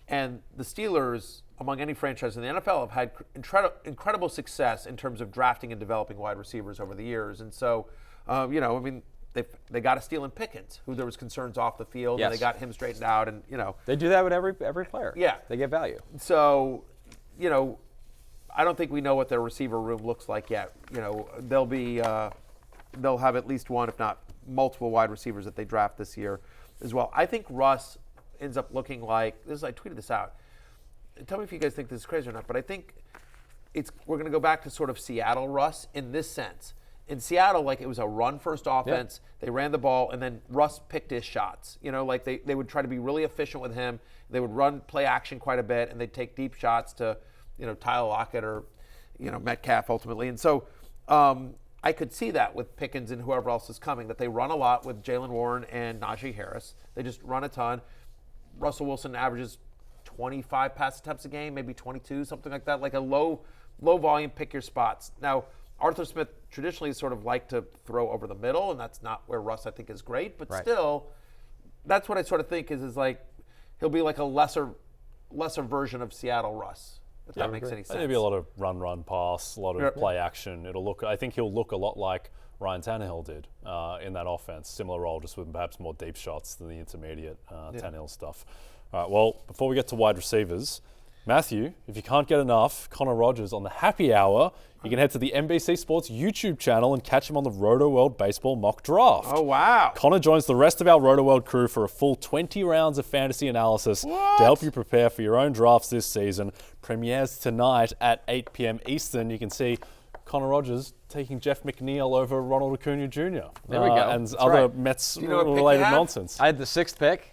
Speaker 1: and the Steelers, among any franchise in the NFL, have had incredible success in terms of drafting and developing wide receivers over the years. And so, I mean, they got a Stealing Pickens, who there was concerns off the field, and they got him straightened out. And
Speaker 3: they do that with every player. Yeah, they get value.
Speaker 1: So, I don't think we know what their receiver room looks like yet. They'll have at least one, if not multiple, wide receivers that they draft this year as well. I think Russ ends up looking like this. I tweeted this out. Tell me if you guys think this is crazy or not, but I think we're going to go back to sort of Seattle Russ in this sense. In Seattle, like, it was a run-first offense. They ran the ball, and then Russ picked his shots. Like they would try to be really efficient with him. They would run play action quite a bit, and they'd take deep shots to, Tyler Lockett or, Metcalf ultimately. And so I could see that with Pickens and whoever else is coming, that they run a lot with Jaylen Warren and Najee Harris. They just run a ton. Russell Wilson averages 25 pass attempts a game, maybe 22, something like that, like a low volume, pick your spots. Now, Arthur Smith traditionally sort of liked to throw over the middle, and that's not where Russ, I think, is great. But still, that's what I sort of think is like he'll be like a lesser lesser version of Seattle Russ. If that makes any sense.
Speaker 2: Maybe a lot of run, pass, a lot of play action. I think he'll look a lot like Ryan Tannehill did in that offense. Similar role, just with perhaps more deep shots than the intermediate Tannehill stuff. All right, well, before we get to wide receivers, Matthew, if you can't get enough Connor Rogers on the happy hour, you can head to the NBC Sports YouTube channel and catch him on the Roto World Baseball mock draft.
Speaker 1: Oh, wow.
Speaker 2: Connor joins the rest of our Roto World crew for a full 20 rounds of fantasy analysis to help you prepare for your own drafts this season. Premieres tonight at 8 p.m. Eastern. You can see Connor Rogers taking Jeff McNeil over Ronald Acuna Jr.
Speaker 3: There we go.
Speaker 2: And
Speaker 3: That's
Speaker 2: other
Speaker 3: right.
Speaker 2: Mets-related nonsense.
Speaker 3: I had the 6th pick.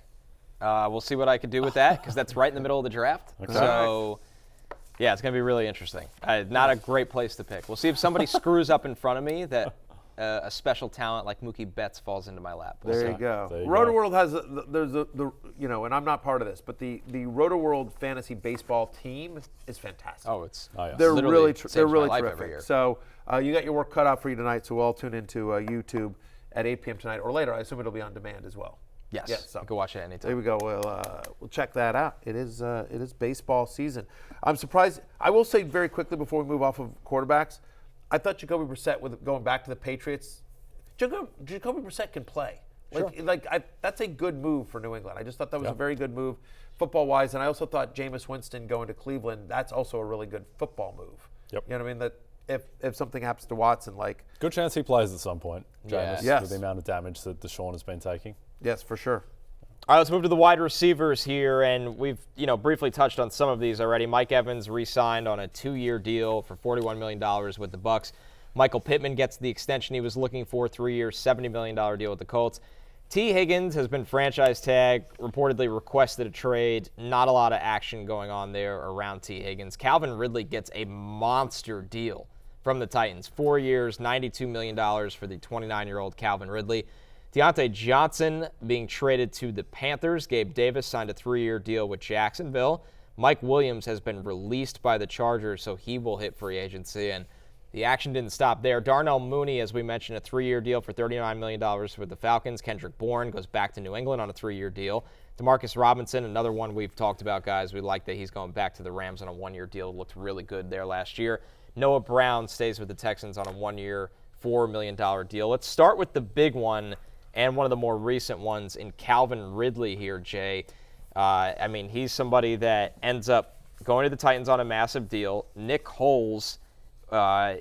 Speaker 3: We'll see what I can do with that because that's right in the middle of the draft. Okay. So, yeah, it's going to be really interesting. Not a great place to pick. We'll see if somebody screws up in front of me that a special talent like Mookie Betts falls into my lap.
Speaker 1: There you go. Roto World has and I'm not part of this, but the Roto World fantasy baseball team is fantastic. They're really terrific. So you got your work cut out for you tonight. So we'll all tune into YouTube at 8 p.m. tonight or later. I assume it'll be on demand as well.
Speaker 3: Yes, so you can watch it anytime.
Speaker 1: There we go. We'll check that out. It is baseball season. I'm surprised. I will say very quickly before we move off of quarterbacks, I thought Jacoby Brissett, with going back to the Patriots, Jacoby Brissett can play. That's a good move for New England. I just thought that was a very good move football-wise, and I also thought Jameis Winston going to Cleveland, that's also a really good football move.
Speaker 2: Yep.
Speaker 1: You know what I mean? That if something happens to Watson,
Speaker 2: good chance he plays at some point, Jameis,
Speaker 1: yes.
Speaker 2: with the amount of damage that Deshaun has been taking.
Speaker 1: Yes, for sure.
Speaker 3: All right, let's move to the wide receivers here, and we've briefly touched on some of these already. Mike Evans re-signed on a 2-year deal for $41 million with the Bucs. Michael Pittman gets the extension he was looking for, 3 years, $70 million deal with the Colts. T. Higgins has been franchise tagged, reportedly requested a trade. Not a lot of action going on there around T. Higgins. Calvin Ridley gets a monster deal from the Titans, 4 years, $92 million for the 29-year-old Calvin Ridley. Diontae Johnson being traded to the Panthers. Gabe Davis signed a 3-year deal with Jacksonville. Mike Williams has been released by the Chargers, so he will hit free agency. And the action didn't stop there. Darnell Mooney, as we mentioned, a 3-year deal for $39 million with the Falcons. Kendrick Bourne goes back to New England on a 3-year deal. Demarcus Robinson, another one we've talked about, guys. We like that he's going back to the Rams on a 1-year deal. Looked really good there last year. Noah Brown stays with the Texans on a 1-year, $4 million deal. Let's start with the big one and one of the more recent ones in Calvin Ridley here, Jay. He's somebody that ends up going to the Titans on a massive deal. Nick Foles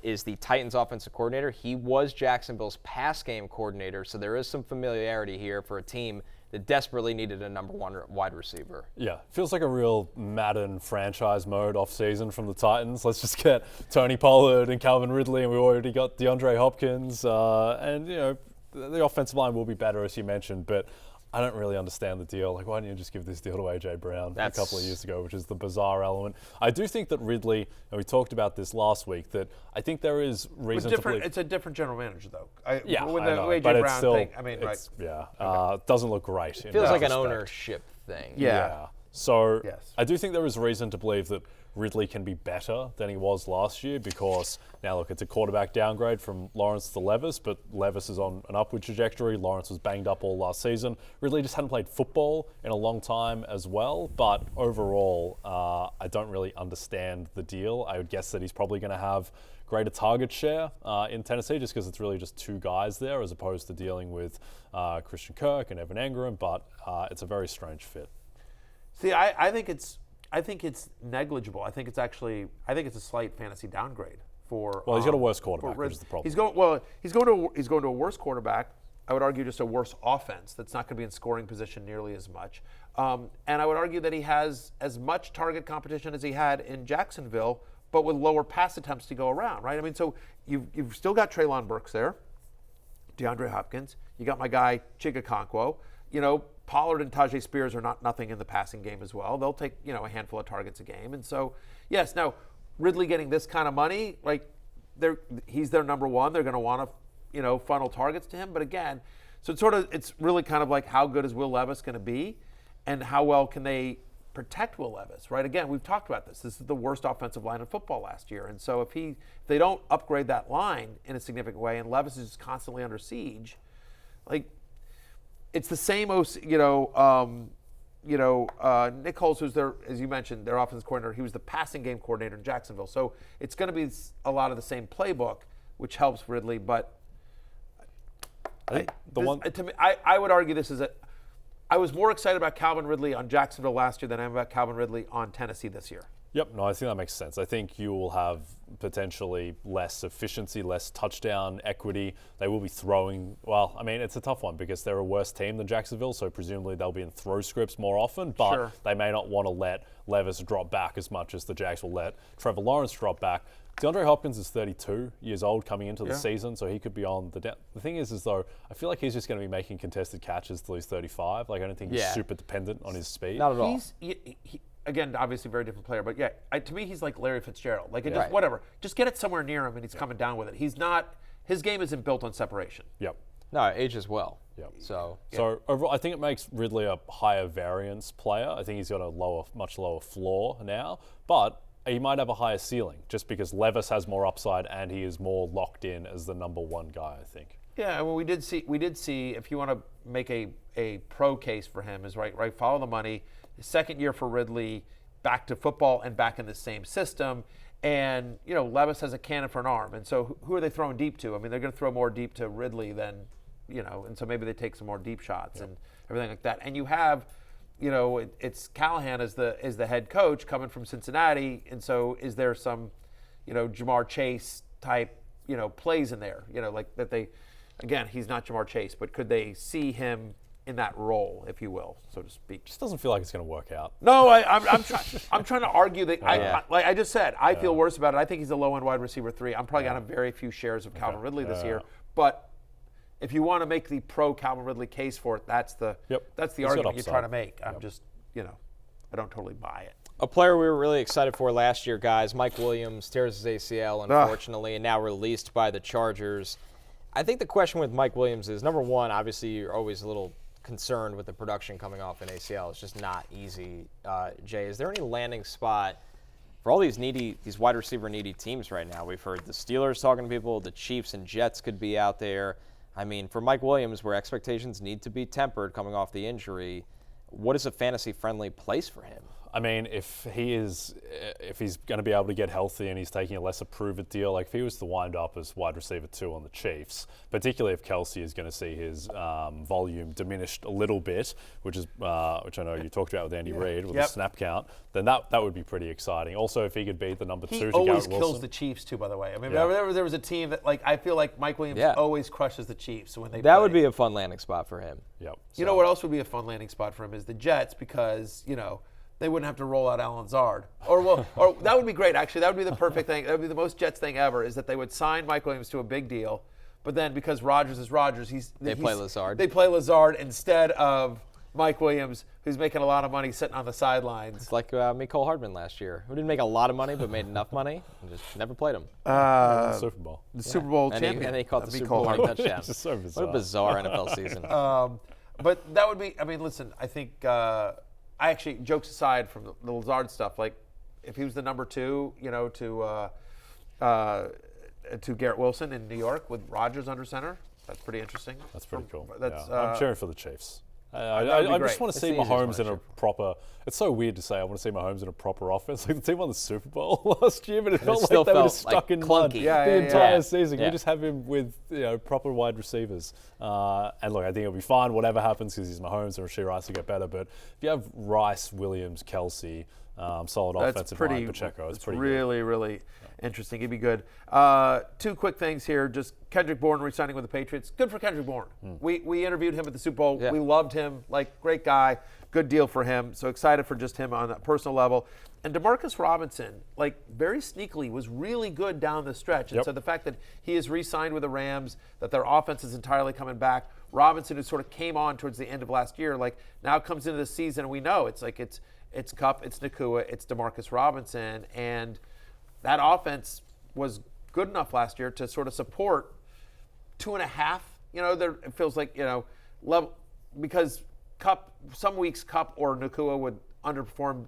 Speaker 3: is the Titans offensive coordinator. He was Jacksonville's pass game coordinator, so there is some familiarity here for a team that desperately needed a number 1 wide receiver.
Speaker 2: Yeah, feels like a real Madden franchise mode off-season from the Titans. Let's just get Tony Pollard and Calvin Ridley, and we already got DeAndre Hopkins, the offensive line will be better, as you mentioned, but I don't really understand the deal. Why don't you just give this deal to A.J. Brown a couple of years ago, which is the bizarre element. I do think that Ridley, and we talked about this last week, that I think there is reason to believe.
Speaker 1: It's a different general manager, though.
Speaker 2: I know, but it's still, it doesn't look great.
Speaker 3: It feels like an ownership thing.
Speaker 2: Yeah. So I do think there is reason to believe that Ridley can be better than he was last year because, now look, it's a quarterback downgrade from Lawrence to Levis, but Levis is on an upward trajectory. Lawrence was banged up all last season. Ridley just hadn't played football in a long time as well, but overall, I don't really understand the deal. I would guess that he's probably going to have greater target share in Tennessee just because it's really just 2 guys there as opposed to dealing with Christian Kirk and Evan Engram, but it's a very strange fit.
Speaker 1: See, I think it's negligible. I think it's a slight fantasy downgrade for.
Speaker 2: Well, he's got a worse quarterback, which is the problem.
Speaker 1: He's going to a worse quarterback. I would argue just a worse offense that's not going to be in scoring position nearly as much. And I would argue that he has as much target competition as he had in Jacksonville, but with lower pass attempts to go around, right? So you've still got Treylon Burks there, DeAndre Hopkins. You got my guy Chigakonkwo. Pollard and Tajay Spears are nothing in the passing game as well. They'll take, a handful of targets a game. And so, yes, now Ridley getting this kind of money, he's their number 1. They're going to want to, funnel targets to him. But again, so it's really kind of like how good is Will Levis going to be and how well can they protect Will Levis, right? Again, we've talked about this. This is the worst offensive line in football last year. And so if they don't upgrade that line in a significant way and Levis is just constantly under siege, it's the same, Nick Foles, who's their, as you mentioned, their offensive coordinator, he was the passing game coordinator in Jacksonville. So it's going to be a lot of the same playbook, which helps Ridley. But I would argue this is I was more excited about Calvin Ridley on Jacksonville last year than I am about Calvin Ridley on Tennessee this year.
Speaker 2: Yep, no, I think that makes sense. I think you will have potentially less efficiency, less touchdown equity. They will be throwing, well, I mean, it's a tough one because they're a worse team than Jacksonville, so presumably they'll be in throw scripts more often, but they may not want to let Levis drop back as much as the Jags will let Trevor Lawrence drop back. DeAndre Hopkins is 32 years old coming into the season, so he could be on the down. The thing is though, I feel like he's just going to be making contested catches till he's 35. Like, I don't think he's super dependent on his speed.
Speaker 3: Not at all.
Speaker 1: Again, obviously, very different player, but to me, he's like Larry Fitzgerald. Like, just whatever, just get it somewhere near him, and he's coming down with it. He's not. His game isn't built on separation.
Speaker 2: Yep.
Speaker 3: No, it ages well.
Speaker 2: Yep.
Speaker 3: So
Speaker 2: overall, I think it makes Ridley a higher variance player. I think he's got a much lower floor now, but he might have a higher ceiling just because Levis has more upside and he is more locked in as the number one guy, I think.
Speaker 1: Yeah, well, we did see. If you want to make a pro case for him, is right. Follow the money. His second year for Ridley, back to football and back in the same system. And, Levis has a cannon for an arm. And so who are they throwing deep to? I mean, they're going to throw more deep to Ridley than, and so maybe they take some more deep shots and everything like that. And you have, it's Callahan as the head coach coming from Cincinnati. And so is there some, Jamar Chase type, plays in there, like that they, again, he's not Jamar Chase, but could they see him in that role, if you will, so to speak?
Speaker 2: Just doesn't feel like it's going to work out.
Speaker 1: No, I'm trying to argue that. Like I just said, I feel worse about it. I think he's a low-end wide receiver 3. I'm probably going to have very few shares of Calvin Ridley this year. But if you want to make the pro Calvin Ridley case for it, that's the argument you're trying to make. I'm just, I don't totally buy it.
Speaker 3: A player we were really excited for last year, guys, Mike Williams, tears his ACL, unfortunately, and now released by the Chargers. I think the question with Mike Williams is, number one, obviously you're always a little concerned with the production coming off an ACL. It's just not easy. Jay, is there any landing spot for all these wide receiver needy teams right now? We've heard the Steelers talking to people, the Chiefs and Jets could be out there. I mean, for Mike Williams, where expectations need to be tempered coming off the injury, what is a fantasy-friendly place for him?
Speaker 2: I mean, if he's going to be able to get healthy and he's taking a lesser prove-it deal, like if he was to wind up as wide receiver 2 on the Chiefs, particularly if Kelsey is going to see his volume diminished a little bit, which I know you talked about with Andy Reid with the snap count, then that would be pretty exciting. Also, if he could be the number 2 to Garrett Wilson.
Speaker 1: He always kills the Chiefs too, by the way. I mean, whenever there was a team that, like, I feel like Mike Williams always crushes the Chiefs when they play.
Speaker 3: That would be a fun landing spot for him.
Speaker 2: Yep.
Speaker 1: You know what else would be a fun landing spot for him is the Jets, because, they wouldn't have to roll out Alan Zard. Or that would be great, actually. That would be the perfect thing. That would be the most Jets thing ever, is that they would sign Mike Williams to a big deal, but then because Rodgers is Rodgers, they play Lazard. They play Lazard instead of Mike Williams, who's making a lot of money sitting on the sidelines.
Speaker 3: It's like Mecole Hardman last year, who didn't make a lot of money but made enough money and just never played him.
Speaker 2: The Super Bowl.
Speaker 1: The Super Bowl champion.
Speaker 3: And he caught the Super Bowl winning touchdown.
Speaker 2: It's so bizarre.
Speaker 3: What a bizarre NFL season.
Speaker 1: But that would be, I mean, listen, I think, I actually, jokes aside from the Lazard stuff, like if he was the number 2, to Garrett Wilson in New York with Rodgers under center, that's pretty interesting.
Speaker 2: That's pretty cool. I'm cheering for the Chiefs. I just want to see Mahomes in a proper. It's so weird to say I want to see Mahomes in a proper offense. Like the team won the Super Bowl last year, but it felt like they were just stuck in mud the entire season. You just have him with proper wide receivers. And look, I think it'll be fine whatever happens because he's Mahomes and Rashee Rice will get better. But if you have Rice, Williams, Kelsey, solid offensive line, Pacheco, it's pretty
Speaker 1: really, really interesting. It'd be good. 2 quick things here. Just Kendrick Bourne re-signing with the Patriots. Good for Kendrick Bourne. We interviewed him at the Super Bowl. Yeah. We loved him. Like, great guy. Good deal for him. So excited for just him on a personal level. And Demarcus Robinson, like, very sneakily, was really good down the stretch. And so the fact that he is re-signed with the Rams, that their offense is entirely coming back, Robinson, who sort of came on towards the end of last year, like, now comes into this season, and we know it's Kupp, it's Nakua, it's Demarcus Robinson, and that offense was good enough last year to sort of support 2.5. It feels like, level, because Kupp, some weeks Kupp or Nakua would underperform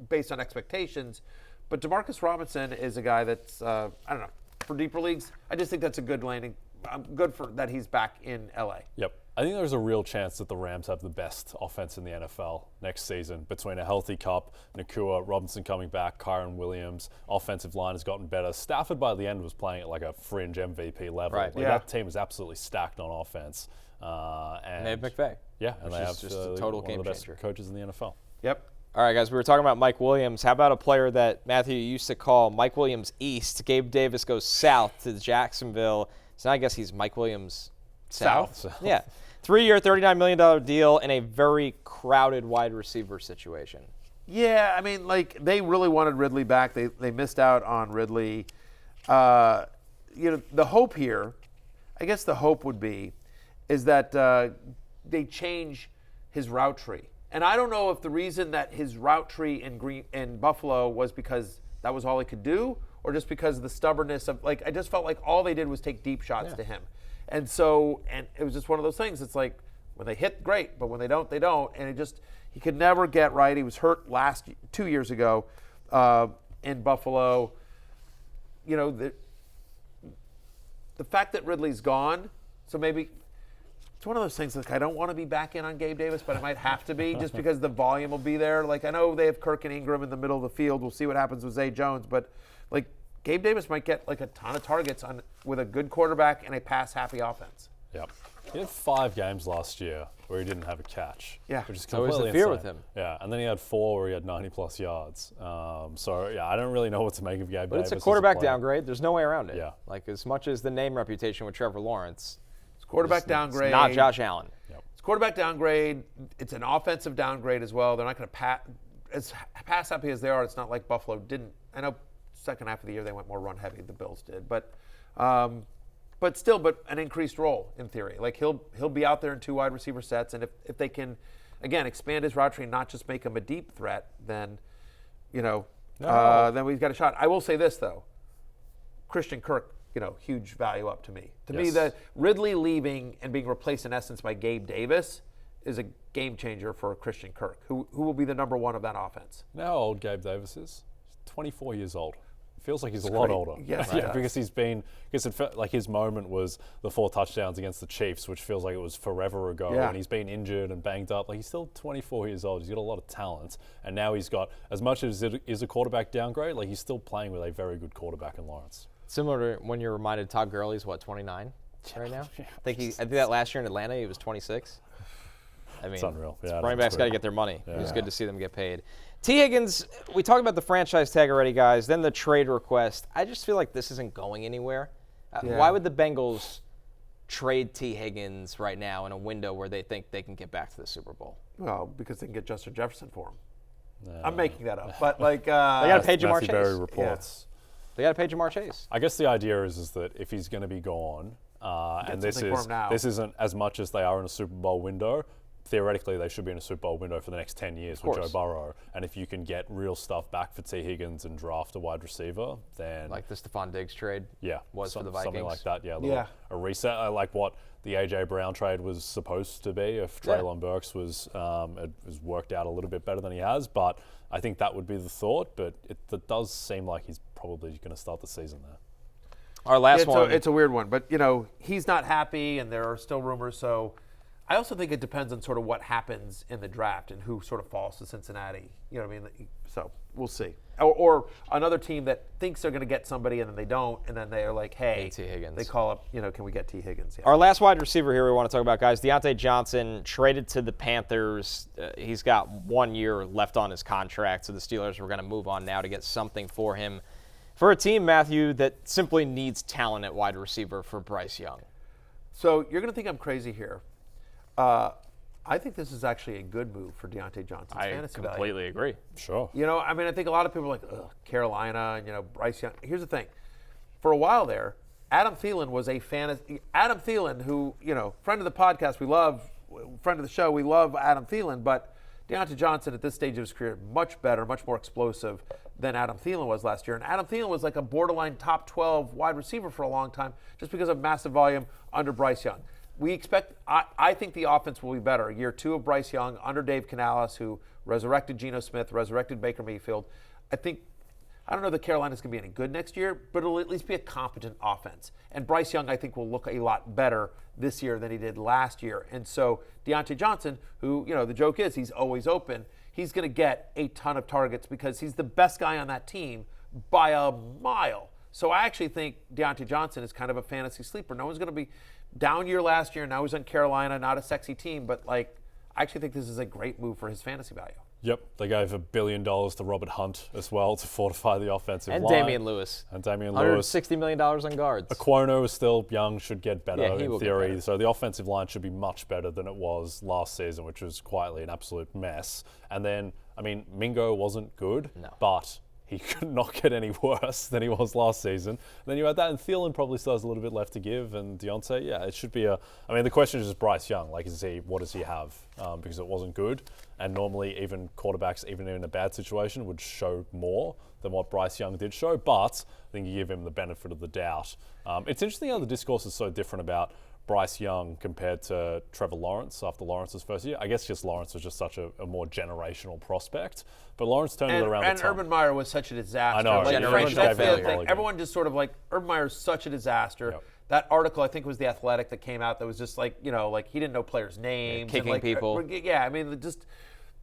Speaker 1: based on expectations, but Demarcus Robinson is a guy that's, I don't know, for deeper leagues, I just think that's a good landing. I'm good for that he's back in LA.
Speaker 2: Yep. I think there's a real chance that the Rams have the best offense in the NFL next season between a healthy Kupp, Nakua, Robinson coming back, Kyron Williams. Offensive line has gotten better. Stafford by the end was playing at like a fringe MVP level.
Speaker 3: Right.
Speaker 2: That team is absolutely stacked on offense.
Speaker 3: And they have McVay.
Speaker 2: Yeah, and they have
Speaker 3: just a total
Speaker 2: one
Speaker 3: game
Speaker 2: of the best
Speaker 3: changer.
Speaker 2: coaches in the NFL.
Speaker 1: Yep.
Speaker 3: All right, guys, we were talking about Mike Williams. How about a player that Matthew used to call Mike Williams East? Gabe Davis goes south to Jacksonville. So now I guess he's Mike Williams South. Yeah. 3-year, $39 million deal in a very crowded wide receiver situation.
Speaker 1: Yeah, I mean, like, they really wanted Ridley back. They missed out on Ridley. The hope here, I guess the hope would be, is that they change his route tree. And I don't know if the reason that his route tree in Buffalo was because that was all he could do, or just because of the stubbornness of, like, I just felt like all they did was take deep shots to him. And so, and it was just one of those things. It's like, when they hit, great, but when they don't, they don't. And he could never get right. He was hurt 2 years ago in Buffalo. You know, the fact that Ridley's gone, so maybe it's one of those things, like, I don't want to be back in on Gabe Davis, but I might have to be just because the volume will be there. Like, I know they have Kirk and Ingram in the middle of the field. We'll see what happens with Zay Jones, but like, Gabe Davis might get like a ton of targets with a good quarterback and a pass-happy offense.
Speaker 2: Yep. He had 5 games last year where he didn't have a catch.
Speaker 1: Yeah.
Speaker 2: Which is
Speaker 3: Always
Speaker 2: completely
Speaker 3: the fear
Speaker 2: insane.
Speaker 3: with him.
Speaker 2: Yeah, and then he had 4 where he had 90-plus yards. I don't really know what to make of Gabe Davis.
Speaker 3: But it's a quarterback downgrade. There's no way around it.
Speaker 2: Yeah.
Speaker 3: Like, as much as the name reputation with Trevor Lawrence,
Speaker 1: It's quarterback downgrade.
Speaker 3: it's not Josh Allen.
Speaker 2: Yep.
Speaker 1: It's quarterback downgrade. It's an offensive downgrade as well. They're not going to as pass-happy as they are. It's not like Buffalo didn't. I know second half of the year they went more run-heavy. The Bills did, but an increased role in theory. Like, he'll be out there in 2 wide receiver sets, and if they can, again, expand his route tree and not just make him a deep threat, then then we've got a shot. I will say this though, Christian Kirk, huge value up to me. To me, the Ridley leaving and being replaced in essence by Gabe Davis is a game changer for Christian Kirk, who will be the number 1 of that offense.
Speaker 2: You know how old Gabe Davis is? He's 24 years old. Feels like he's a lot older.
Speaker 1: Yes,
Speaker 2: yeah, because it felt like his moment was the 4 touchdowns against the Chiefs, which feels like it was forever ago.
Speaker 1: Yeah.
Speaker 2: And he's been injured and banged up. Like, he's still 24 years old. He's got a lot of talent, and now he's got, as much as it is a quarterback downgrade, like, he's still playing with a very good quarterback in Lawrence.
Speaker 3: Similar to when you're reminded Todd Gurley's 29 right now.
Speaker 2: Yeah.
Speaker 3: I think that last year in Atlanta he was 26. I mean,
Speaker 2: It's unreal. Yeah,
Speaker 3: running backs got to get their money.
Speaker 2: Yeah.
Speaker 3: It was good to see them get paid. T. Higgins, we talked about the franchise tag already, guys. Then the trade request. I just feel like this isn't going anywhere. Why would the Bengals trade T. Higgins right now in a window where they think they can get back to the Super Bowl?
Speaker 1: Well, because they can get Justin Jefferson for him. I'm making that up, but like
Speaker 3: they got to pay Jamar
Speaker 2: Matthew
Speaker 3: Chase.
Speaker 2: Berry reports.
Speaker 3: They got to pay Jamar Chase.
Speaker 2: I guess the idea is that if he's going to be gone, and this isn't as much as they are in a Super Bowl window. Theoretically, they should be in a Super Bowl window for the next 10 years with Joe Burrow. And if you can get real stuff back for T. Higgins and draft a wide receiver, then...
Speaker 3: Like the Stephon Diggs trade was for the Vikings.
Speaker 2: Something like that, a reset. I like what the A.J. Brown trade was supposed to be if Treylon Burks was worked out a little bit better than he has. But I think that would be the thought. But it does seem like he's probably going to start the season there.
Speaker 3: Our last one.
Speaker 1: It's a weird one. But, he's not happy, and there are still rumors, so... I also think it depends on sort of what happens in the draft and who sort of falls to Cincinnati. You know what I mean? So we'll see. Or another team that thinks they're going to get somebody and then they don't, and then they're like, hey,
Speaker 3: T. Higgins.
Speaker 1: They call up, can we get T. Higgins? Yeah.
Speaker 3: Our last wide receiver here we want to talk about, guys, Diontae Johnson, traded to the Panthers. He's got 1 year left on his contract, so the Steelers were going to move on now to get something for him. For a team, Matthew, that simply needs talent at wide receiver for Bryce Young.
Speaker 1: So you're going to think I'm crazy here. I think this is actually a good move for Diontae Johnson's fantasy value.
Speaker 3: I completely agree.
Speaker 2: Sure.
Speaker 1: I think a lot of people are like, ugh, Carolina, and, Bryce Young. Here's the thing. For a while there, Adam Thielen was a fantasy. Adam Thielen, who, friend of the podcast, we love, friend of the show, we love Adam Thielen, but Diontae Johnson at this stage of his career, much better, much more explosive than Adam Thielen was last year. And Adam Thielen was like a borderline top 12 wide receiver for a long time just because of massive volume under Bryce Young. We expect, I think the offense will be better. Year 2 of Bryce Young under Dave Canales, who resurrected Geno Smith, resurrected Baker Mayfield. I think I don't know that Carolina's going to be any good next year, but it'll at least be a competent offense. And Bryce Young, I think, will look a lot better this year than he did last year. And so Diontae Johnson, who, the joke is he's always open, he's going to get a ton of targets because he's the best guy on that team by a mile. So I actually think Diontae Johnson is kind of a fantasy sleeper. No one's going to be down year last year. Now he's on Carolina, not a sexy team, but I actually think this is a great move for his fantasy value.
Speaker 2: Yep, they gave $1 billion to Robert Hunt as well to fortify the offensive line.
Speaker 3: And Damian Lewis. $160 million on guards.
Speaker 2: Aquino is still young, should get better in theory.
Speaker 3: Better.
Speaker 2: So the offensive line should be much better than it was last season, which was quietly an absolute mess. And then, Mingo wasn't good, but he could not get any worse than he was last season. And then you had that, and Thielen probably still has a little bit left to give, and Diontae, it should be the question is just Bryce Young. What does he have? Because it wasn't good. And normally even quarterbacks, even in a bad situation, would show more than what Bryce Young did show. But I think you give him the benefit of the doubt. It's interesting how the discourse is so different about Bryce Young compared to Trevor Lawrence after Lawrence's first year. I guess just Lawrence was just such a more generational prospect. But Lawrence turned it around.
Speaker 1: And Urban Meyer was such a disaster.
Speaker 2: I know.
Speaker 1: That's the other thing. Everyone just sort of Urban Meyer's such a disaster.
Speaker 2: Yep.
Speaker 1: That article, I think, was The Athletic that came out that was just he didn't know players' names.
Speaker 3: Kicking people.
Speaker 1: Yeah,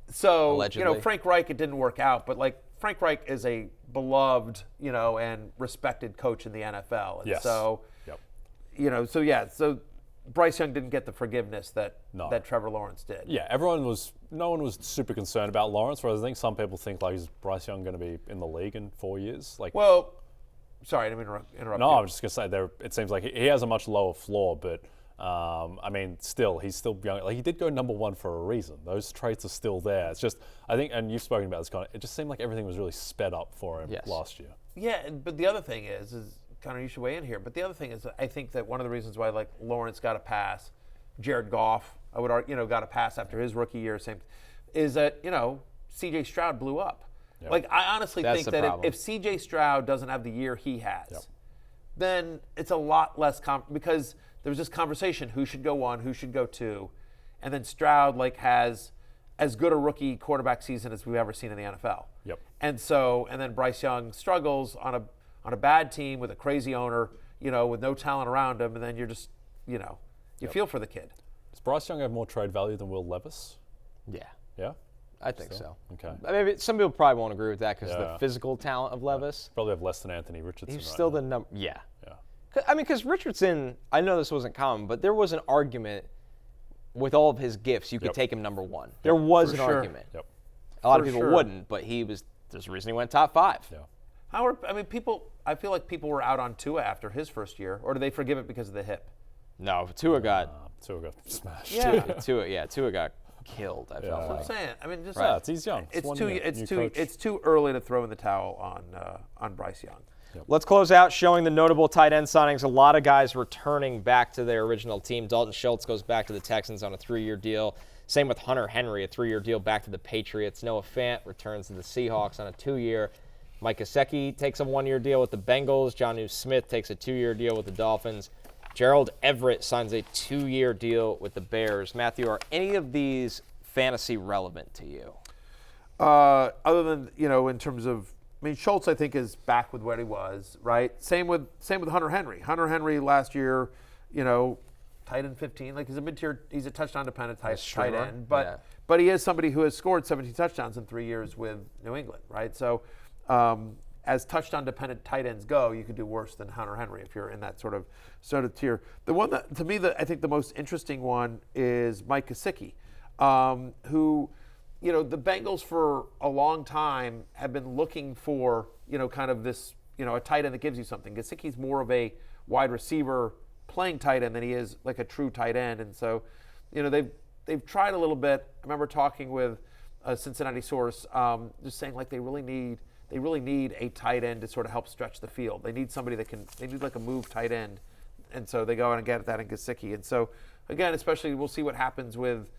Speaker 1: So,
Speaker 3: allegedly.
Speaker 1: Frank Reich, it didn't work out, but Frank Reich is a beloved, and respected coach in the NFL. And
Speaker 2: yes.
Speaker 1: So, so Bryce Young didn't get the forgiveness that Trevor Lawrence did.
Speaker 2: Yeah, no one was super concerned about Lawrence, whereas I think some people think is Bryce Young going to be in the league in 4 years?
Speaker 1: Well, sorry, I didn't interrupt
Speaker 2: No,
Speaker 1: you.
Speaker 2: I was just going to say, it seems like he has a much lower floor, but still, he's still young. He did go number one for a reason. Those traits are still there. It's just, I think, and you've spoken about this, Connor, it just seemed like everything was really sped up for him last year.
Speaker 1: Yeah, but the other thing is Connor, you should weigh in here, but the other thing is I think that one of the reasons why Lawrence got a pass, Jared Goff, I would argue, got a pass after his rookie year, is that, C.J. Stroud blew up. Yep. I honestly think that if C.J. Stroud doesn't have the year he has, then it's a lot less because there was this conversation, who should go 1, who should go 2, and then Stroud has as good a rookie quarterback season as we've ever seen in the NFL.
Speaker 2: Yep.
Speaker 1: And then Bryce Young struggles on a bad team with a crazy owner, with no talent around him, and then you're just, you feel for the kid.
Speaker 2: Does Bryce Young have more trade value than Will Levis?
Speaker 3: Yeah.
Speaker 2: Yeah?
Speaker 3: I think so.
Speaker 2: Okay.
Speaker 3: Maybe some people probably won't agree with that because of the physical talent of Levis.
Speaker 2: Probably have less than Anthony Richardson.
Speaker 3: He's still the number. Yeah.
Speaker 2: Yeah.
Speaker 3: Because Richardson, I know this wasn't common, but there was an argument with all of his gifts. You could take him number 1. There was an argument.
Speaker 2: Yep.
Speaker 3: A lot of people wouldn't, but there's a reason he went top 5.
Speaker 2: Yeah.
Speaker 1: I feel like people were out on Tua after his first year, or do they forgive it because of the hip?
Speaker 3: No, Tua got
Speaker 2: smashed.
Speaker 1: Yeah.
Speaker 3: Tua got killed. I felt like.
Speaker 1: That's what I'm saying.
Speaker 2: He's young.
Speaker 1: It's too early to throw in the towel on Bryce Young.
Speaker 2: Yep.
Speaker 3: Let's close out showing the notable tight end signings. A lot of guys returning back to their original team. Dalton Schultz goes back to the Texans on a 3-year deal. Same with Hunter Henry, a 3-year deal back to the Patriots. Noah Fant returns to the Seahawks on a 2-year. Mike Gesicki takes a 1-year deal with the Bengals. Jonnu Smith takes a 2-year deal with the Dolphins. Gerald Everett signs a 2-year deal with the Bears. Matthew, are any of these fantasy relevant to you?
Speaker 1: Other than, in terms of, Schultz, I think, is back with where he was, right? Same with Hunter Henry. Hunter Henry last year, tight end 15. He's a mid-tier, he's a touchdown-dependent tight end. But he is somebody who has scored 17 touchdowns in 3 years with New England, right? So as touchdown-dependent tight ends go, you could do worse than Hunter Henry if you're in that sort of tier. The one that, to me, I think the most interesting one is Mike Gesicki, who, the Bengals for a long time have been looking for, kind of this, a tight end that gives you something. Gesicki's more of a wide receiver playing tight end than he is like a true tight end. And so, they've tried a little bit. I remember talking with a Cincinnati source, just saying they really need a tight end to sort of help stretch the field. They need somebody they need a move tight end. And so they go out and get that in Gesicki. And so, again, especially we'll see what happens with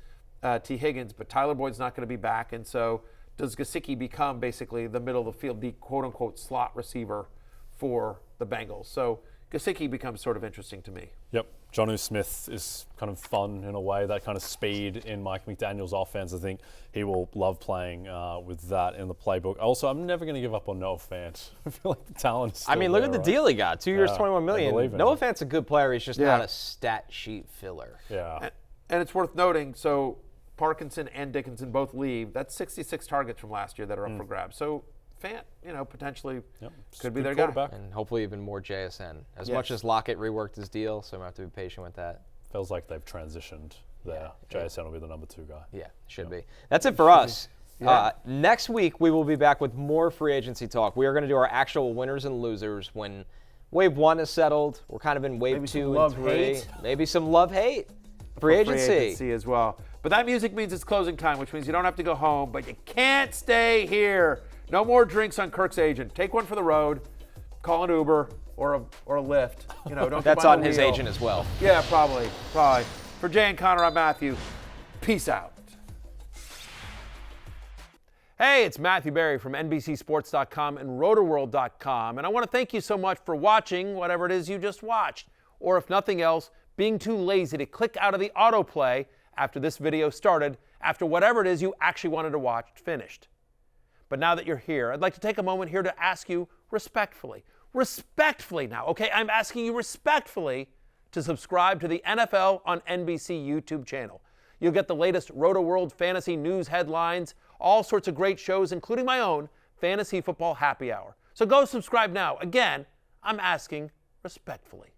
Speaker 1: T. Higgins, but Tyler Boyd's not going to be back. And so does Gesicki become basically the middle of the field, the quote-unquote slot receiver for the Bengals? So Gesicki becomes sort of interesting to me.
Speaker 2: Yep. Jonnu Smith is kind of fun in a way, that kind of speed in Mike McDaniel's offense. I think he will love playing with that in the playbook. Also, I'm never going to give up on Noah Fant. I feel like the talent is still
Speaker 3: look at the
Speaker 2: right?
Speaker 3: deal he got. 2 years, $21 million. Noah Fant's a good player. He's just not a stat sheet filler.
Speaker 2: Yeah.
Speaker 1: And it's worth noting, so Parkinson and Dickinson both leave. That's 66 targets from last year that are up for grabs. So Fant, potentially could be their guy.
Speaker 3: And hopefully even more JSN. As much as Lockett reworked his deal, so I'm going to have to be patient with that.
Speaker 2: Feels like they've transitioned there. JSN will be the number 2 guy.
Speaker 3: Yeah, should be. That's it for us. Next week, we will be back with more free agency talk. We are going to do our actual winners and losers when Wave 1 is settled. We're kind of in Wave 2 and 3. Maybe some love-hate. Free agency
Speaker 1: as well. But that music means it's closing time, which means you don't have to go home, but you can't stay here. No more drinks on Kirk's agent. Take one for the road. Call an Uber or a Lyft. Don't.
Speaker 3: That's on his agent as well.
Speaker 1: Yeah, probably. For Jay and Connor, I'm Matthew. Peace out. Hey, it's Matthew Berry from NBCSports.com and RotorWorld.com, and I want to thank you so much for watching whatever it is you just watched, or if nothing else, being too lazy to click out of the autoplay after this video started, after whatever it is you actually wanted to watch finished. But now that you're here, I'd like to take a moment here to ask you respectfully now, okay? I'm asking you respectfully to subscribe to the NFL on NBC YouTube channel. You'll get the latest Roto-World fantasy news headlines, all sorts of great shows, including my own Fantasy Football Happy Hour. So go subscribe now. Again, I'm asking respectfully.